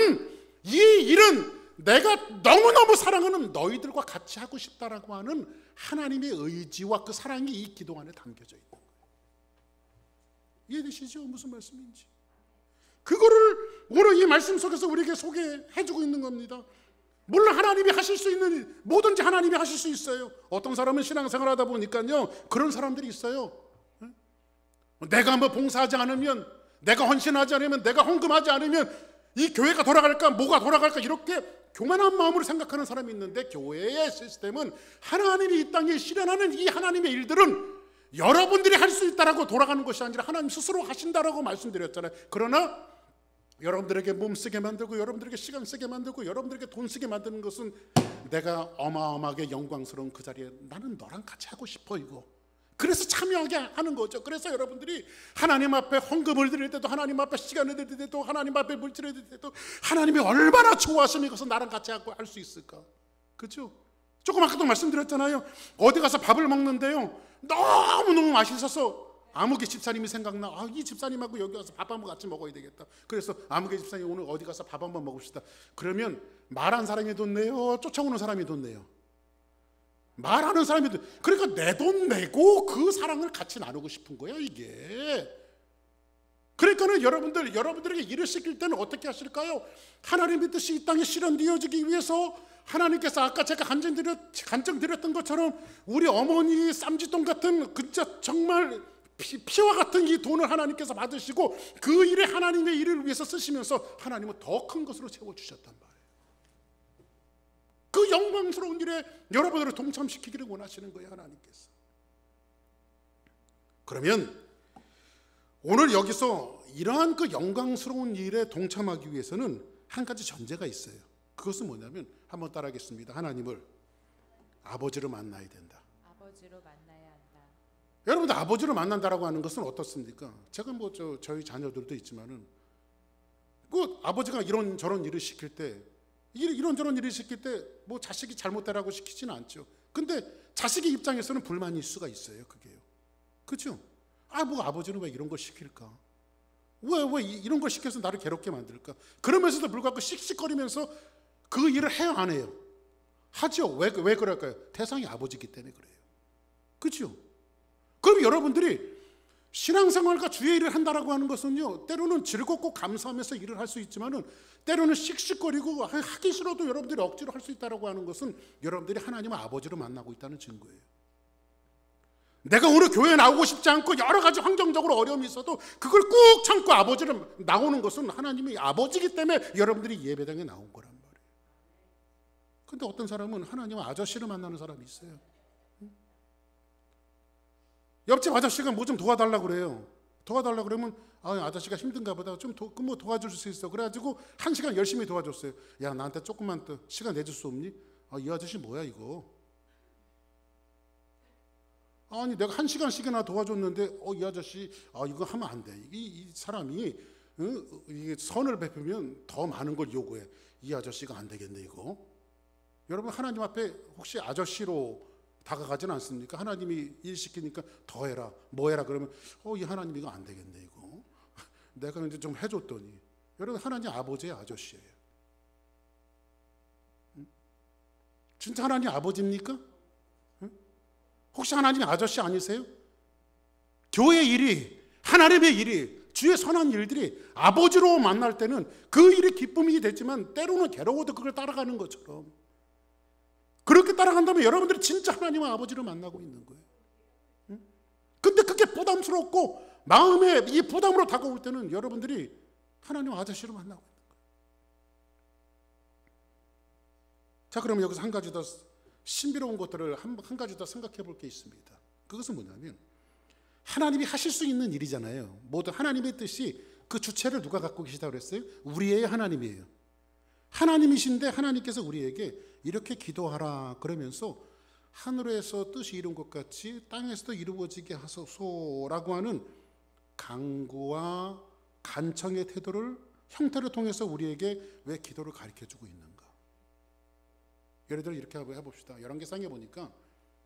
이 일은 내가 너무너무 사랑하는 너희들과 같이 하고 싶다라고 하는 하나님의 의지와 그 사랑이 이 기도 안에 담겨져 있는 거예요. 이해되시죠? 무슨 말씀인지. 그거를 오늘 이 말씀 속에서 우리에게 소개해주고 있는 겁니다. 물론 하나님이 하실 수 있는 뭐든지 하나님이 하실 수 있어요. 어떤 사람은 신앙생활 하다 보니까요 그런 사람들이 있어요. 내가 한번 봉사하지 않으면, 내가 헌신하지 않으면, 내가 헌금하지 않으면 이 교회가 돌아갈까, 뭐가 돌아갈까, 이렇게 교만한 마음으로 생각하는 사람이 있는데 교회의 시스템은 하나님이 이 땅에 실현하는 이 하나님의 일들은 여러분들이 할 수 있다라고 돌아가는 것이 아니라 하나님 스스로 하신다라고 말씀드렸잖아요. 그러나 여러분들에게 몸 쓰게 만들고 여러분들에게 시간 쓰게 만들고 여러분들에게 돈 쓰게 만드는 것은 내가 어마어마하게 영광스러운 그 자리에 나는 너랑 같이 하고 싶어, 이거. 그래서 참여하게 하는 거죠. 그래서 여러분들이 하나님 앞에 헌금을 드릴 때도, 하나님 앞에 시간을 드릴 때도, 하나님 앞에 물질을 드릴 때도 하나님이 얼마나 좋아하시면 이것을 나랑 같이 하고 할 수 있을까? 그렇죠? 조금 아까도 말씀드렸잖아요. 어디 가서 밥을 먹는데요 너무너무 맛있어서 아무개 집사님이 생각나. 이 집사님하고 여기 와서 밥 한번 같이 먹어야 되겠다. 그래서 아무개 집사님 오늘 어디 가서 밥 한번 먹읍시다. 그러면 말한 사람이 돈 내요? 쫓아오는 사람이 돈 내요? 말하는 사람이 그러니까 내 돈 내고 그 사랑을 같이 나누고 싶은 거야 이게. 그러니까는 여러분들에게 일을 시킬 때는 어떻게 하실까요? 하나님의 뜻이 이 땅에 실현되어지기 위해서 하나님께서 아까 제가 간증드렸던 것처럼 우리 어머니 쌈짓돈 같은 진짜 정말 피와 같은 이 돈을 하나님께서 받으시고 그 일에 하나님의 일을 위해서 쓰시면서 하나님은 더 큰 것으로 채워주셨단 말이에요. 그 영광스러운 일에 여러분들을 동참시키기를 원하시는 거예요, 하나님께서. 그러면 오늘 여기서 이러한 그 영광스러운 일에 동참하기 위해서는 한 가지 전제가 있어요. 그것은 뭐냐면 한번 따라하겠습니다. 하나님을 아버지로 만나야 된다. 아버지로 만나야 한다. 여러분들 아버지로 만난다라고 하는 것은 어떻습니까? 제가 뭐 저희 자녀들도 있지만은 그 아버지가 이런저런 일을 시킬 때 이런저런 일을 시킬 때 뭐 자식이 잘못되라고 시키지는 않죠. 근데 자식의 입장에서는 불만일 수가 있어요. 그게요. 그렇죠? 뭐 아버지는 왜 이런 걸 시킬까? 왜 이런 걸 시켜서 나를 괴롭게 만들까? 그러면서도 불구하고 씩씩거리면서 그 일을 해요, 안 해요? 하죠. 왜 그럴까요? 대상이 아버지이기 때문에 그래요. 그렇죠? 그럼 여러분들이 신앙생활과 주의 일을 한다라고 하는 것은요, 때로는 즐겁고 감사하면서 일을 할 수 있지만은 때로는 씩씩거리고 하기 싫어도 여러분들이 억지로 할 수 있다라고 하는 것은 여러분들이 하나님을 아버지로 만나고 있다는 증거예요. 내가 오늘 교회에 나오고 싶지 않고 여러 가지 환경적으로 어려움이 있어도 그걸 꾹 참고 아버지를 나오는 것은 하나님이 아버지이기 때문에 여러분들이 예배당에 나온 거란 말이에요. 근데 어떤 사람은 하나님 아저씨를 만나는 사람이 있어요. 옆집 아저씨가 뭐 좀 도와달라고 그래요. 도와달라고 그러면 아저씨가 힘든가 보다 좀 뭐 도와줄 수 있어. 그래가지고 1시간 열심히 도와줬어요. 야, 나한테 조금만 더 시간 내줄 수 없니? 이 아저씨 뭐야 이거. 아니 내가 1시간씩이나 도와줬는데 이 아저씨 이거 하면 안 돼. 이 사람이 이게 선을 베풀면 더 많은 걸 요구해. 이 아저씨가 안 되겠네 이거. 여러분 하나님 앞에 혹시 아저씨로 다가가지는 않습니까? 하나님이 일 시키니까 더 해라, 뭐 해라 그러면 이 하나님 이거 안 되겠네 이거. 내가 이제 좀 해줬더니 여러분 하나님 아버지의 아저씨예요. 진짜 하나님 아버지입니까? 혹시 하나님 아저씨 아니세요? 교회 일이 하나님의 일이 주의 선한 일들이 아버지로 만날 때는 그 일이 기쁨이 되지만 때로는 괴로워도 그걸 따라가는 것처럼 그렇게 따라간다면 여러분들이 진짜 하나님의 아버지를 만나고 있는 거예요. 근데 그게 부담스럽고 마음에 이 부담으로 다가올 때는 여러분들이 하나님 아저씨를 만나고 있는 거예요. 자, 그러면 여기서 한 가지 더 신비로운 것들을 한 가지 더 생각해 볼 게 있습니다. 그것은 뭐냐면 하나님이 하실 수 있는 일이잖아요. 모두 하나님의 뜻이 그 주체를 누가 갖고 계시다고 그랬어요? 우리의 하나님이에요. 하나님이신데 하나님께서 우리에게 이렇게 기도하라 그러면서 하늘에서 뜻이 이룬 것 같이 땅에서도 이루어지게 하소서라고 하는 간구와 간청의 태도를 형태를 통해서 우리에게 왜 기도를 가르쳐주고 있는가? 예를 들어 이렇게 해봅시다. 열왕기상에 보니까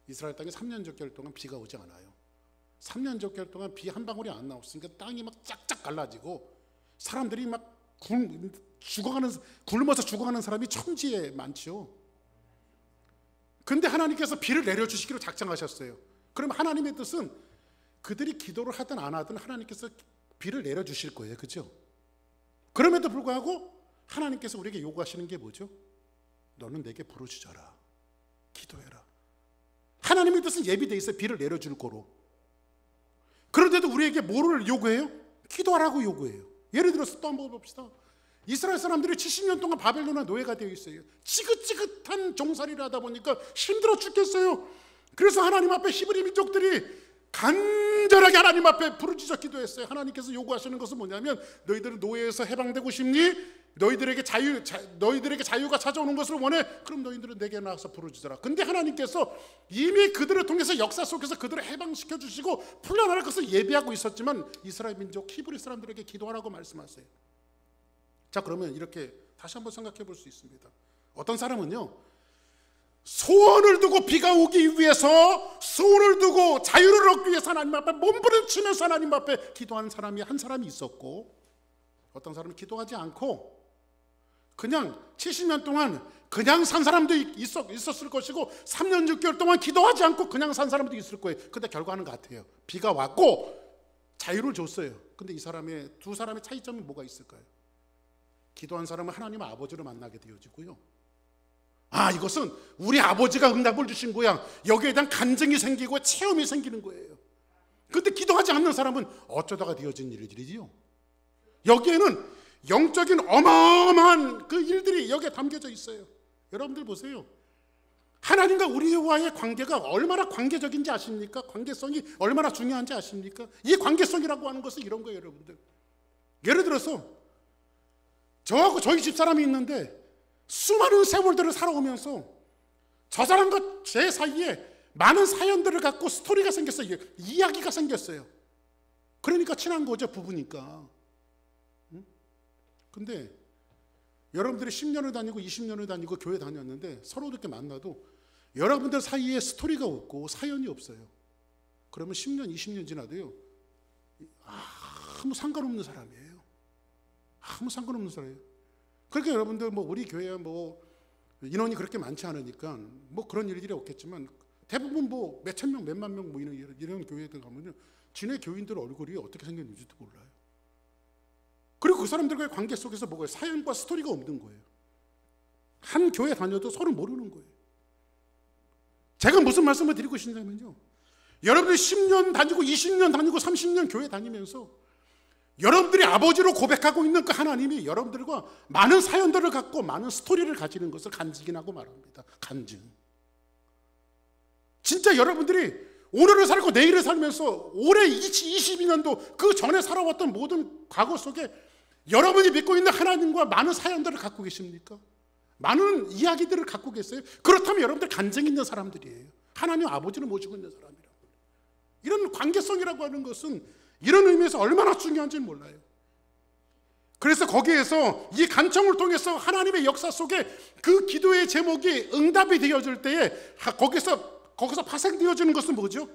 이스라엘 땅에 3년 적결 동안 비가 오지 않아요. 3년 적결 동안 비 한 방울이 안 나왔으니까 땅이 막 쫙쫙 갈라지고 사람들이 막 굶어서 죽어가는 사람이 천지에 많죠. 근데 하나님께서 비를 내려주시기로 작정하셨어요. 그럼 하나님의 뜻은 그들이 기도를 하든 안 하든 하나님께서 비를 내려주실 거예요. 그렇죠? 그럼에도 불구하고 하나님께서 우리에게 요구하시는 게 뭐죠? 너는 내게 부르짖어라. 기도해라. 하나님의 뜻은 예비돼 있어요. 비를 내려줄 거로. 그런데도 우리에게 뭐를 요구해요? 기도하라고 요구해요. 예를 들어서 또 한번 봅시다. 이스라엘 사람들이 70년 동안 바벨론의 노예가 되어 있어요. 지긋지긋한 종살이를 하다 보니까 힘들어 죽겠어요. 그래서 하나님 앞에 히브리 민족들이 간절하게 하나님 앞에 부르짖어 기도했어요. 하나님께서 요구하시는 것은 뭐냐면 너희들은 노예에서 해방되고 싶니? 너희들에게 자유가 찾아오는 것을 원해? 그럼 너희들은 내게 나와서 부르짖어라. 근데 하나님께서 이미 그들을 통해서 역사 속에서 그들을 해방시켜 주시고 풀려날 것을 예비하고 있었지만 이스라엘 민족 히브리 사람들에게 기도하라고 말씀하세요. 자, 그러면 이렇게 다시 한번 생각해 볼 수 있습니다. 어떤 사람은요, 소원을 두고 비가 오기 위해서, 소원을 두고 자유를 얻기 위해서 하나님 앞에 몸부림치면서 하나님 앞에 기도하는 사람이 한 사람이 있었고, 어떤 사람은 기도하지 않고 그냥 70년 동안 그냥 산 사람도 있었을 것이고 3년 6개월 동안 기도하지 않고 그냥 산 사람도 있을 거예요. 근데 결과는 같아요. 비가 왔고 자유를 줬어요. 근데 이 사람의 두 사람의 차이점이 뭐가 있을까요? 기도한 사람은 하나님 아버지를 만나게 되어지고요. 이것은 우리 아버지가 응답을 주신 거야. 여기에 대한 간증이 생기고 체험이 생기는 거예요. 근데 기도하지 않는 사람은 어쩌다가 되어진 일들이지요. 여기에는 영적인 어마어마한 그 일들이 여기에 담겨져 있어요. 여러분들 보세요. 하나님과 우리와의 관계가 얼마나 관계적인지 아십니까? 관계성이 얼마나 중요한지 아십니까? 이 관계성이라고 하는 것은 이런 거예요, 여러분들. 예를 들어서 저하고 저희 집사람이 있는데 수많은 세월들을 살아오면서 저 사람과 제 사이에 많은 사연들을 갖고 스토리가 생겼어요. 이야기가 생겼어요. 그러니까 친한 거죠, 부부니까. 근데 여러분들이 10년을 다니고 20년을 다니고 교회 다녔는데 서로 이렇게 만나도 여러분들 사이에 스토리가 없고 사연이 없어요. 그러면 10년, 20년 지나도요, 아무 상관없는 사람이에요. 아무 상관없는 사람이에요. 그러니까 여러분들 우리 교회야 인원이 그렇게 많지 않으니까 그런 일들이 없겠지만 대부분 몇천 명, 몇만 명 이런 교회들 가면요, 지네 교인들 얼굴이 어떻게 생겼는지도 몰라요. 그리고 그 사람들과의 관계 속에서 사연과 스토리가 없는 거예요. 한 교회 다녀도 서로 모르는 거예요. 제가 무슨 말씀을 드리고 싶냐면요, 여러분들이 10년 다니고 20년 다니고 30년 교회 다니면서 여러분들이 아버지로 고백하고 있는 그 하나님이 여러분들과 많은 사연들을 갖고 많은 스토리를 가지는 것을 간증이라고 말합니다. 간증. 진짜 여러분들이 오늘을 살고 내일을 살면서 올해 22년도 그 전에 살아왔던 모든 과거 속에 여러분이 믿고 있는 하나님과 많은 사연들을 갖고 계십니까? 많은 이야기들을 갖고 계세요? 그렇다면 여러분들 간증 있는 사람들이에요. 하나님 아버지를 모시고 있는 사람이라고. 이런 관계성이라고 하는 것은 이런 의미에서 얼마나 중요한지는 몰라요. 그래서 거기에서 이 간청을 통해서 하나님의 역사 속에 그 기도의 제목이 응답이 되어질 때에 거기서 파생되어지는 것은 뭐죠?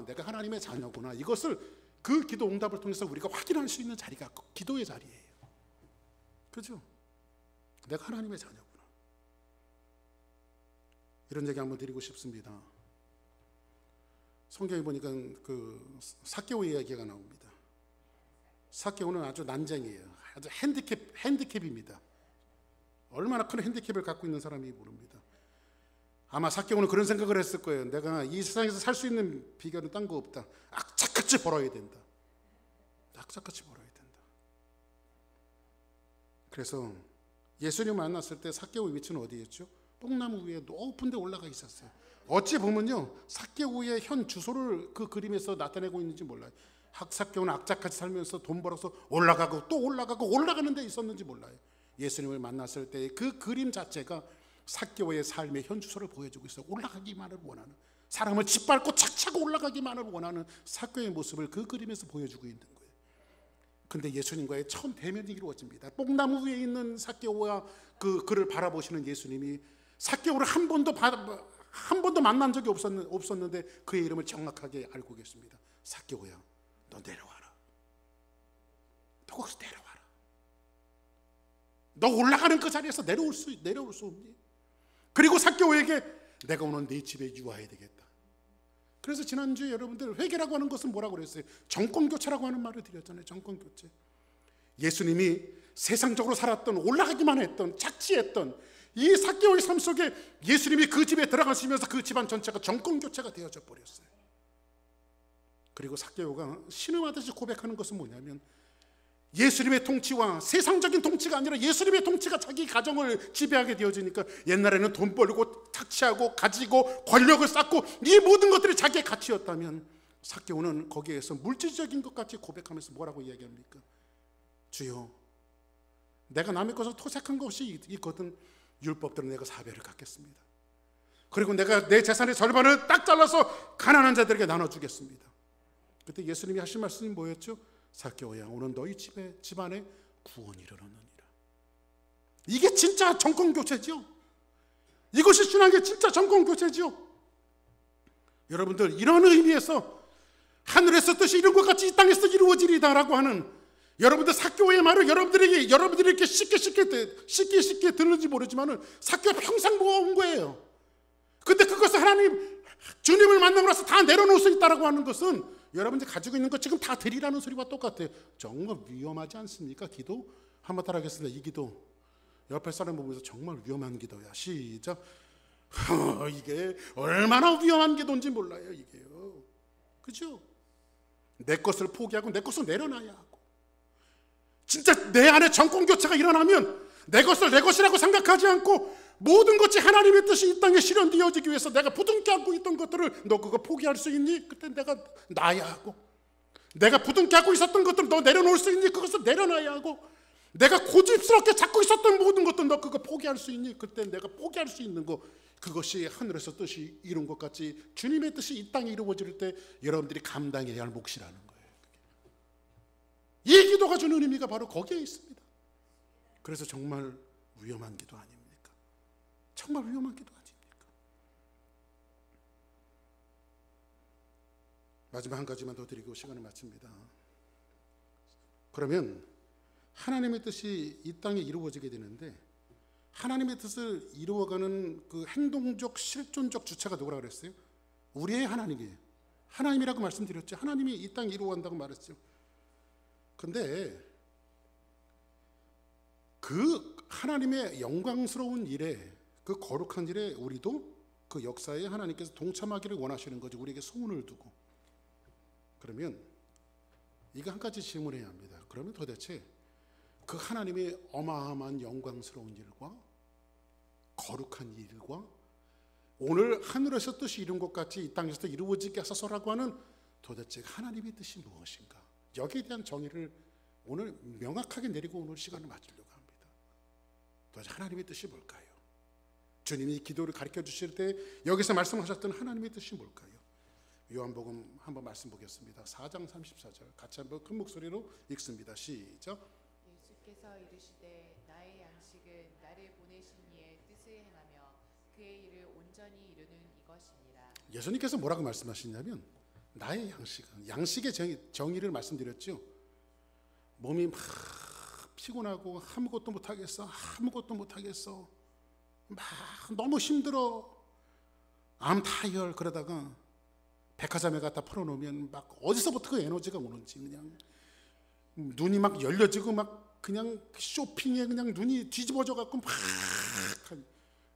내가 하나님의 자녀구나. 이것을 그 기도 응답을 통해서 우리가 확인할 수 있는 자리가 기도의 자리예요. 그렇죠? 내가 하나님의 자녀구나. 이런 얘기 한번 드리고 싶습니다. 성경에 보니까 그 삭개오 이야기가 나옵니다. 삭개오는 아주 난쟁이에요. 아주 핸디캡입니다. 얼마나 큰 핸디캡을 갖고 있는 사람이 모릅니다. 아마 삭개오는 그런 생각을 했을 거예요. 내가 이 세상에서 살 수 있는 비결은 딴 거 없다. 악착같이 벌어야 된다. 악착같이 벌어야 된다. 그래서 예수님 만났을 때 삭개오의 위치는 어디였죠? 뽕나무 위에 높은 데 올라가 있었어요. 어찌 보면요, 삭개오의 현 주소를 그 그림에서 나타내고 있는지 몰라요. 삭개오는 악착같이 살면서 돈 벌어서 올라가고 또 올라가고 올라가는 데 있었는지 몰라요. 예수님을 만났을 때 그 그림 자체가 삭개오의 삶의 현 주소를 보여주고 있어요. 올라가기만을 원하는, 사람을 짓밟고 착착 올라가기만을 원하는 삭개오의 모습을 그 그림에서 보여주고 있는 거예요. 근데 예수님과의 처음 대면이 이루어집니다. 뽕나무 위에 있는 삭개오와 그를 바라보시는 예수님이 삭개오를 한 번도 만난 적이 없었는데 그의 이름을 정확하게 알고 계십니다. 삭개오야, 너 내려와라. 너 거기서 내려와라. 너 올라가는 그 자리에서 내려올 수 없니? 그리고 삭개오에게 내가 오늘 네 집에 유하해야 되겠다. 그래서 지난주에 여러분들 회개라고 하는 것은 뭐라고 그랬어요? 정권교체라고 하는 말을 드렸잖아요. 정권교체. 예수님이 세상적으로 살았던, 올라가기만 했던, 착취했던 이 삭개오의 삶 속에 예수님이 그 집에 들어가시면서 그 집안 전체가 정권교체가 되어져 버렸어요. 그리고 삭개오가 신음하듯이 고백하는 것은 뭐냐면, 예수님의 통치와 세상적인 통치가 아니라 예수님의 통치가 자기 가정을 지배하게 되어지니까, 옛날에는 돈 벌고 착취하고 가지고 권력을 쌓고 이 모든 것들이 자기의 가치였다면, 삭개오는 거기에서 물질적인 것 같이 고백하면서 뭐라고 이야기합니까? 주여, 내가 남의 것을 토색한 것이 있거든 율법대로 내가 사배를 갚겠습니다. 그리고 내가 내 재산의 절반을 딱 잘라서 가난한 자들에게 나눠주겠습니다. 그때 예수님이 하신 말씀이 뭐였죠? 삭개오야, 오늘 너희 집안에 구원이 이르렀느니라. 이게 진짜 정권교체죠. 이것이 신앙의 진짜 정권교체죠. 여러분들, 이런 의미에서 하늘에서 뜻이 이룬 것 같이 이 땅에서 이루어지리다라고 하는 여러분들 사교의 말을 여러분들이 이렇게 쉽게 듣는지 모르지만은 사교 평생 모아온 거예요. 근데 그것을 하나님 주님을 만나고 나서 다 내려놓을 수 있다라고 하는 것은 여러분들이 가지고 있는 것 지금 다 드리라는 소리와 똑같아요. 정말 위험하지 않습니까? 기도 한번 따라하겠습니다. 이 기도 옆에 사람 보면서 정말 위험한 기도야. 시작. 이게 얼마나 위험한 기도인지 몰라요. 이게요. 그죠? 내 것을 포기하고 내 것을 내려놔야 하고, 진짜 내 안에 정권교체가 일어나면 내 것을 내 것이라고 생각하지 않고 모든 것이 하나님의 뜻이 이 땅에 실현되어지기 위해서 내가 부둥켜 안고 있던 것들을 너 그거 포기할 수 있니? 그때 내가 놔야 하고, 내가 부둥켜 안고 있었던 것들을 너 내려놓을 수 있니? 그것을 내려놔야 하고, 내가 고집스럽게 잡고 있었던 모든 것들 너 그거 포기할 수 있니? 그때 내가 포기할 수 있는 거, 그것이 하늘에서 뜻이 이룬 것 같이 주님의 뜻이 이 땅에 이루어질 때 여러분들이 감당해야 할 몫이라는 거예요. 이 기도가 주는 의미가 바로 거기에 있습니다. 그래서 정말 위험한 기도 아닙니까? 정말 위험한 기도 아닙니까? 마지막 한 가지만 더 드리고 시간을 마칩니다. 그러면 하나님의 뜻이 이 땅에 이루어지게 되는데, 하나님의 뜻을 이루어가는 그 행동적 실존적 주체가 누구라고 그랬어요? 우리의 하나님이에요. 하나님이라고 말씀드렸죠. 하나님이 이 땅에 이루어간다고 말했죠. 근데 그 하나님의 영광스러운 일에, 그 거룩한 일에 우리도 그 역사에 하나님께서 동참하기를 원하시는 거죠. 우리에게 소원을 두고. 그러면 이거 한 가지 질문해야 합니다. 그러면 도대체 그 하나님의 어마어마한 영광스러운 일과 거룩한 일과 오늘 하늘에서 뜻이 이룬 것 같이 이 땅에서도 이루어지게 하소서라고 하는 도대체 하나님의 뜻이 무엇인가? 여기에 대한 정의를 오늘 명확하게 내리고 오늘 시간을 마치려고 합니다. 도대체 하나님의 뜻이 뭘까요? 주님이 기도를 가르쳐 주실 때 여기서 말씀하셨던 하나님의 뜻이 뭘까요? 요한복음 한번 말씀 보겠습니다. 4장 34절 같이 한번 큰 목소리로 읽습니다. 시작. 예수께서 이르시되 나의 양식은 나를 보내신 이의 뜻을 행하며 그의 일을 온전히 이루는 이것이니라. 예수님께서 뭐라고 말씀하시냐면 나의 양식은, 양식의 정의를 말씀드렸죠. 몸이 막 피곤하고 아무것도 못하겠어, 막 너무 힘들어, I'm tired. 그러다가 백화점에 갖다 풀어놓으면 막 어디서부터 그 에너지가 오는지 그냥 눈이 막 열려지고 막 그냥 쇼핑에 그냥 눈이 뒤집어져 갖고 막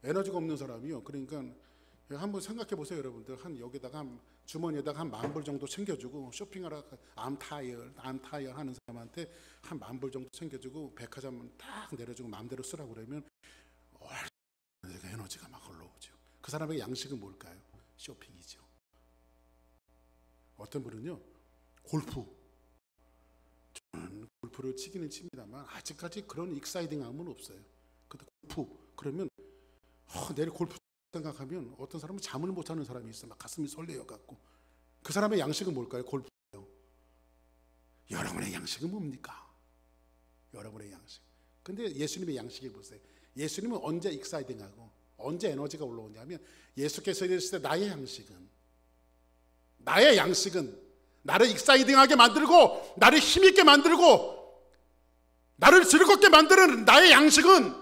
에너지가 없는 사람이요. 그러니까 한번 생각해 보세요, 여러분들. 한 여기다가 주머니에다가 한 10,000불 정도 챙겨주고 쇼핑하러 I'm tired 하는 사람한테 한 10,000불 정도 챙겨주고 백화점 딱 내려주고 마음대로 쓰라고 그러면 에너지가 막 올라오죠. 그 사람의 양식은 뭘까요? 쇼핑이죠. 어떤 분은요, 저는 골프를 치기는 칩니다만 아직까지 그런 익사이딩함은 없어요. 근데 골프 그러면 내일 골프 생각하면 어떤 사람은 잠을 못 자는 사람이 있어요. 막 가슴이 설레어 갖고. 그 사람의 양식은 뭘까요? 골프예요. 여러분의 양식은 뭡니까? 여러분의 양식. 근데 예수님의 양식이 보세요. 예수님은 언제 익사이딩하고 언제 에너지가 올라오냐면 예수께서 이르시되 나의 양식은 나를 익사이딩하게 만들고 나를 힘있게 만들고 나를 즐겁게 만드는 나의 양식은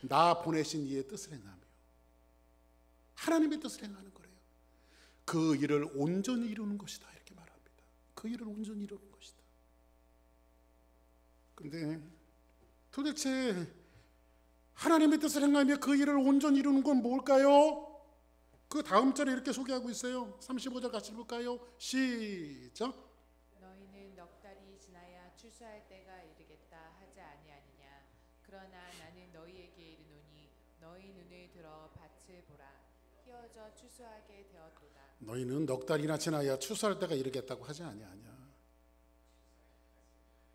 나 보내신 이의 뜻을 행하며 하나님의 뜻을 행하는 거래요. 그 일을 온전히 이루는 것이다, 이렇게 말합니다. 그 일을 온전히 이루는 것이다. 근데 도대체 하나님의 뜻을 행하며 그 일을 온전히 이루는 건 뭘까요? 그 다음 절에 이렇게 소개하고 있어요. 35절 같이 볼까요? 시작. 너희는 넉 달이 지나야 추수할 때가 이르겠다 하지 아니하느냐. 그러나 나는 너희에게 이르노니 너희 눈을 들어 밭을 보라. 휘어져 추수하게 되었도다. 너희는 넉 달이나 지나야 추수할 때가 이르겠다고 하지 아니하냐.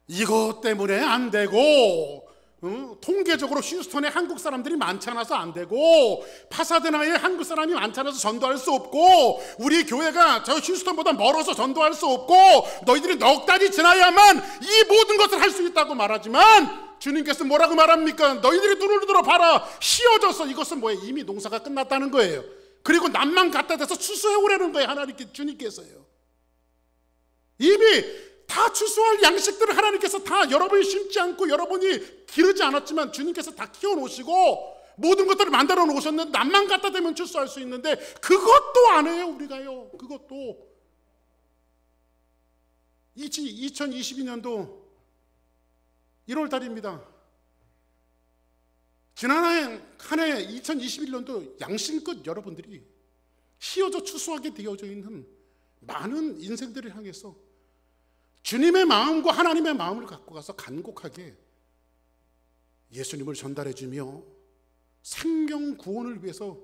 이것 때문에 안 되고, 통계적으로 휴스턴에 한국 사람들이 많지 않아서 안 되고, 파사데나에 한국 사람이 많지 않아서 전도할 수 없고, 우리 교회가 저 휴스턴보다 멀어서 전도할 수 없고, 너희들이 넉 달이 지나야만 이 모든 것을 할 수 있다고 말하지만 주님께서 뭐라고 말합니까? 너희들이 눈을 들어 봐라. 휘어져서 이것은 뭐예요? 이미 농사가 끝났다는 거예요. 그리고 남만 갖다 대서 추수해 오라는 거예요. 하나님께, 주님께서요. 이미 다 추수할 양식들을 하나님께서 다 여러분이 심지 않고 여러분이 기르지 않았지만 주님께서 다 키워놓으시고 모든 것들을 만들어 놓으셨는데 남만 갖다 대면 추수할 수 있는데 그것도 안 해요. 우리가요. 그것도 2022년도 1월 달입니다. 지난 한 해 2021년도 양심껏 여러분들이 휘어져 추수하게 되어져 있는 많은 인생들을 향해서 주님의 마음과 하나님의 마음을 갖고 가서 간곡하게 예수님을 전달해 주며 생명 구원을 위해서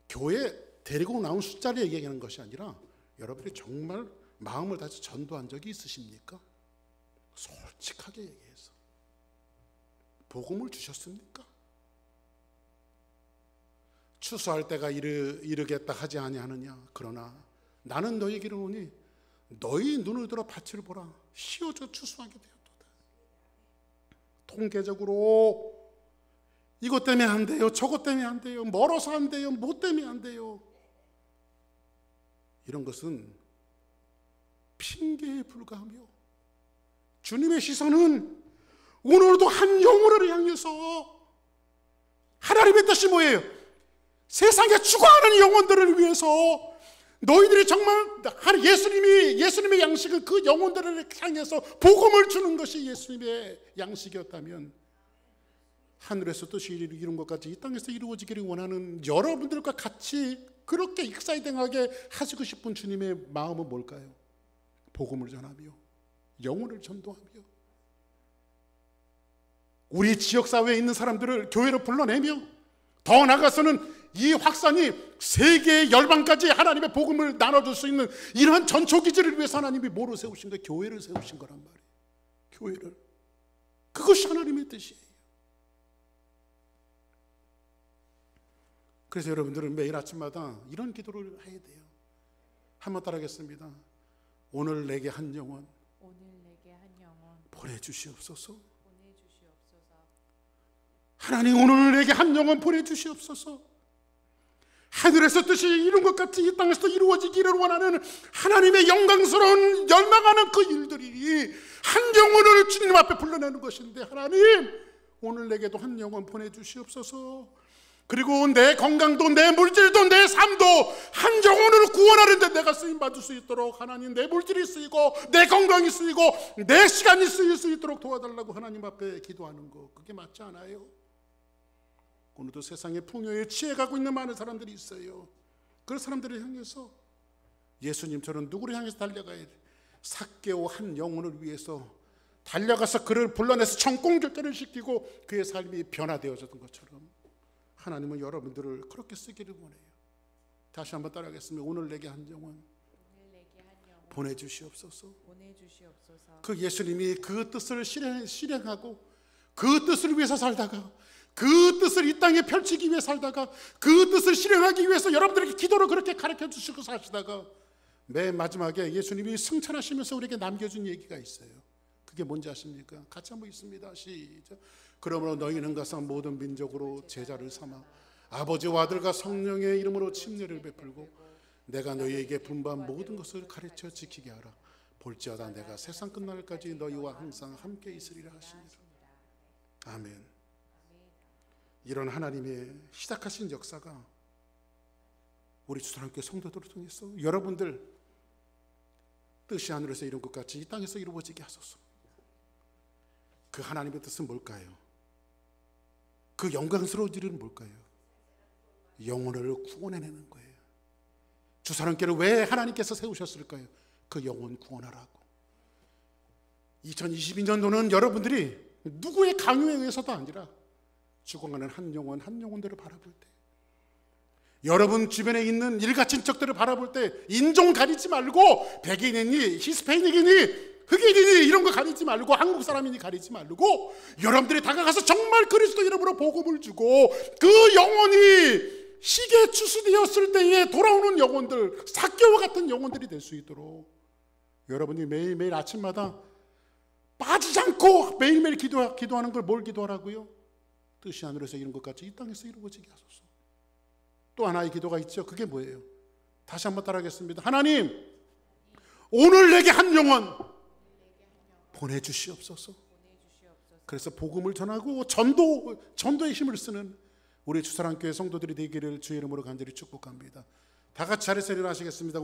교회 데리고 나온 숫자를 얘기하는 것이 아니라 여러분이 정말 마음을 다해서 전도한 적이 있으십니까? 솔직하게 얘기해서 복음을 주셨습니까? 추수할 때가 이르겠다 하지 아니하느냐. 그러나 나는 너희에게 이르노니 너희 눈을 들어 밭을 보라. 휘어져 추수하게 되었도다. 통계적으로 이것 때문에 안 돼요, 저것 때문에 안 돼요, 멀어서 안 돼요, 뭐 때문에 안 돼요, 이런 것은 핑계에 불과하며 주님의 시선은 오늘도 한 영혼을 향해서 하나님의 뜻이 뭐예요? 세상에 죽어가는 영혼들을 위해서 너희들이 정말 예수님의 양식은 그 영혼들을 향해서 복음을 주는 것이 예수님의 양식이었다면 하늘에서 뜻이 이룬 것 같이 이 땅에서 이루어지기를 원하는 여러분들과 같이 그렇게 익사이딩하게 하시고 싶은 주님의 마음은 뭘까요? 복음을 전하며 영혼을 전도하며 우리 지역사회에 있는 사람들을 교회로 불러내며 더 나아가서는 이 확산이 세계의 열방까지 하나님의 복음을 나눠줄 수 있는 이러한 전초기지를 위해서 하나님이 뭐로 세우신 거예요? 교회를 세우신 거란 말이에요. 교회를. 그것이 하나님의 뜻이에요. 그래서 여러분들은 매일 아침마다 이런 기도를 해야 돼요. 한번 따라하겠습니다. 오늘 내게 한 영혼 보내주시옵소서. 하나님, 오늘 내게 한 영혼 보내주시옵소서. 하늘에서 뜻이 이룬 것 같이 이 땅에서 이루어지기를 원하는 하나님의 영광스러운 열망하는 그 일들이 한 영혼을 주님 앞에 불러내는 것인데, 하나님 오늘 내게도 한 영혼 보내주시옵소서. 그리고 내 건강도 내 물질도 내 삶도 한 영혼을 구원하는데 내가 쓰임받을 수 있도록 하나님, 내 물질이 쓰이고 내 건강이 쓰이고 내 시간이 쓰일 수 있도록 도와달라고 하나님 앞에 기도하는 거, 그게 맞지 않아요? 오늘도 세상의 풍요에 취해가고 있는 많은 사람들이 있어요. 그런 사람들을 향해서 예수님처럼 누구를 향해서 달려가야 돼? 삭개오 한 영혼을 위해서 달려가서 그를 불러내서 청공절대를 시키고 그의 삶이 변화되어졌던 것처럼 하나님은 여러분들을 그렇게 쓰기를 원해요. 다시 한번 따라하겠습니다. 오늘 내게 한 영혼 보내주시옵소서. 그 예수님이 그 뜻을 실행하고 그 뜻을 위해서 살다가 그 뜻을 이 땅에 펼치기 위해 살다가 그 뜻을 실행하기 위해서 여러분들에게 기도를 그렇게 가르쳐 주시고 사시다가 맨 마지막에 예수님이 승천하시면서 우리에게 남겨준 얘기가 있어요. 그게 뭔지 아십니까? 같이 한번 있습니다. 시작. 그러므로 너희는 가서 모든 민족으로 제자를 삼아 아버지와 아들과 성령의 이름으로 침례를 베풀고 내가 너희에게 분부한 모든 것을 가르쳐 지키게 하라. 볼지어다 내가 세상 끝날까지 너희와 항상 함께 있으리라 하시니라. 아멘. 이런 하나님의 시작하신 역사가 우리 주사랑교회 성도들을 통해서 여러분들 뜻이 하늘에서 이룬 것 같이 이 땅에서 이루어지게 하소서. 그 하나님의 뜻은 뭘까요? 그 영광스러운 일은 뭘까요? 영혼을 구원해내는 거예요. 주사랑교회를 왜 하나님께서 세우셨을까요? 그 영혼 구원하라고. 2022년도는 여러분들이 누구의 강요에 의해서도 아니라 죽어가는 한 영혼들을 바라볼 때, 여러분 주변에 있는 일가친척들을 바라볼 때 인종 가리지 말고 백인이니 히스패닉이니 흑인이니 이런 거 가리지 말고 한국 사람이니 가리지 말고 여러분들이 다가가서 정말 그리스도 이름으로 복음을 주고 그 영혼이 시계에 추수되었을 때에 돌아오는 영혼들, 삭개와 같은 영혼들이 될 수 있도록 여러분이 매일매일 아침마다 빠지지 않고 매일매일 기도하는 걸 뭘 기도하라고요? 뜻이 하늘에서 이룬 것 같이 이 땅에서 이루어지게 하소서. 또 하나의 기도가 있죠. 그게 뭐예요? 다시 한번 따라하겠습니다. 하나님, 오늘 내게 한 영혼 보내주시옵소서. 보내주시옵소서. 그래서 복음을 전하고 전도의 힘을 쓰는 우리 주사랑교회 성도들이 되기를 주의 이름으로 간절히 축복합니다. 다 같이 자리에서 일어나시겠습니다.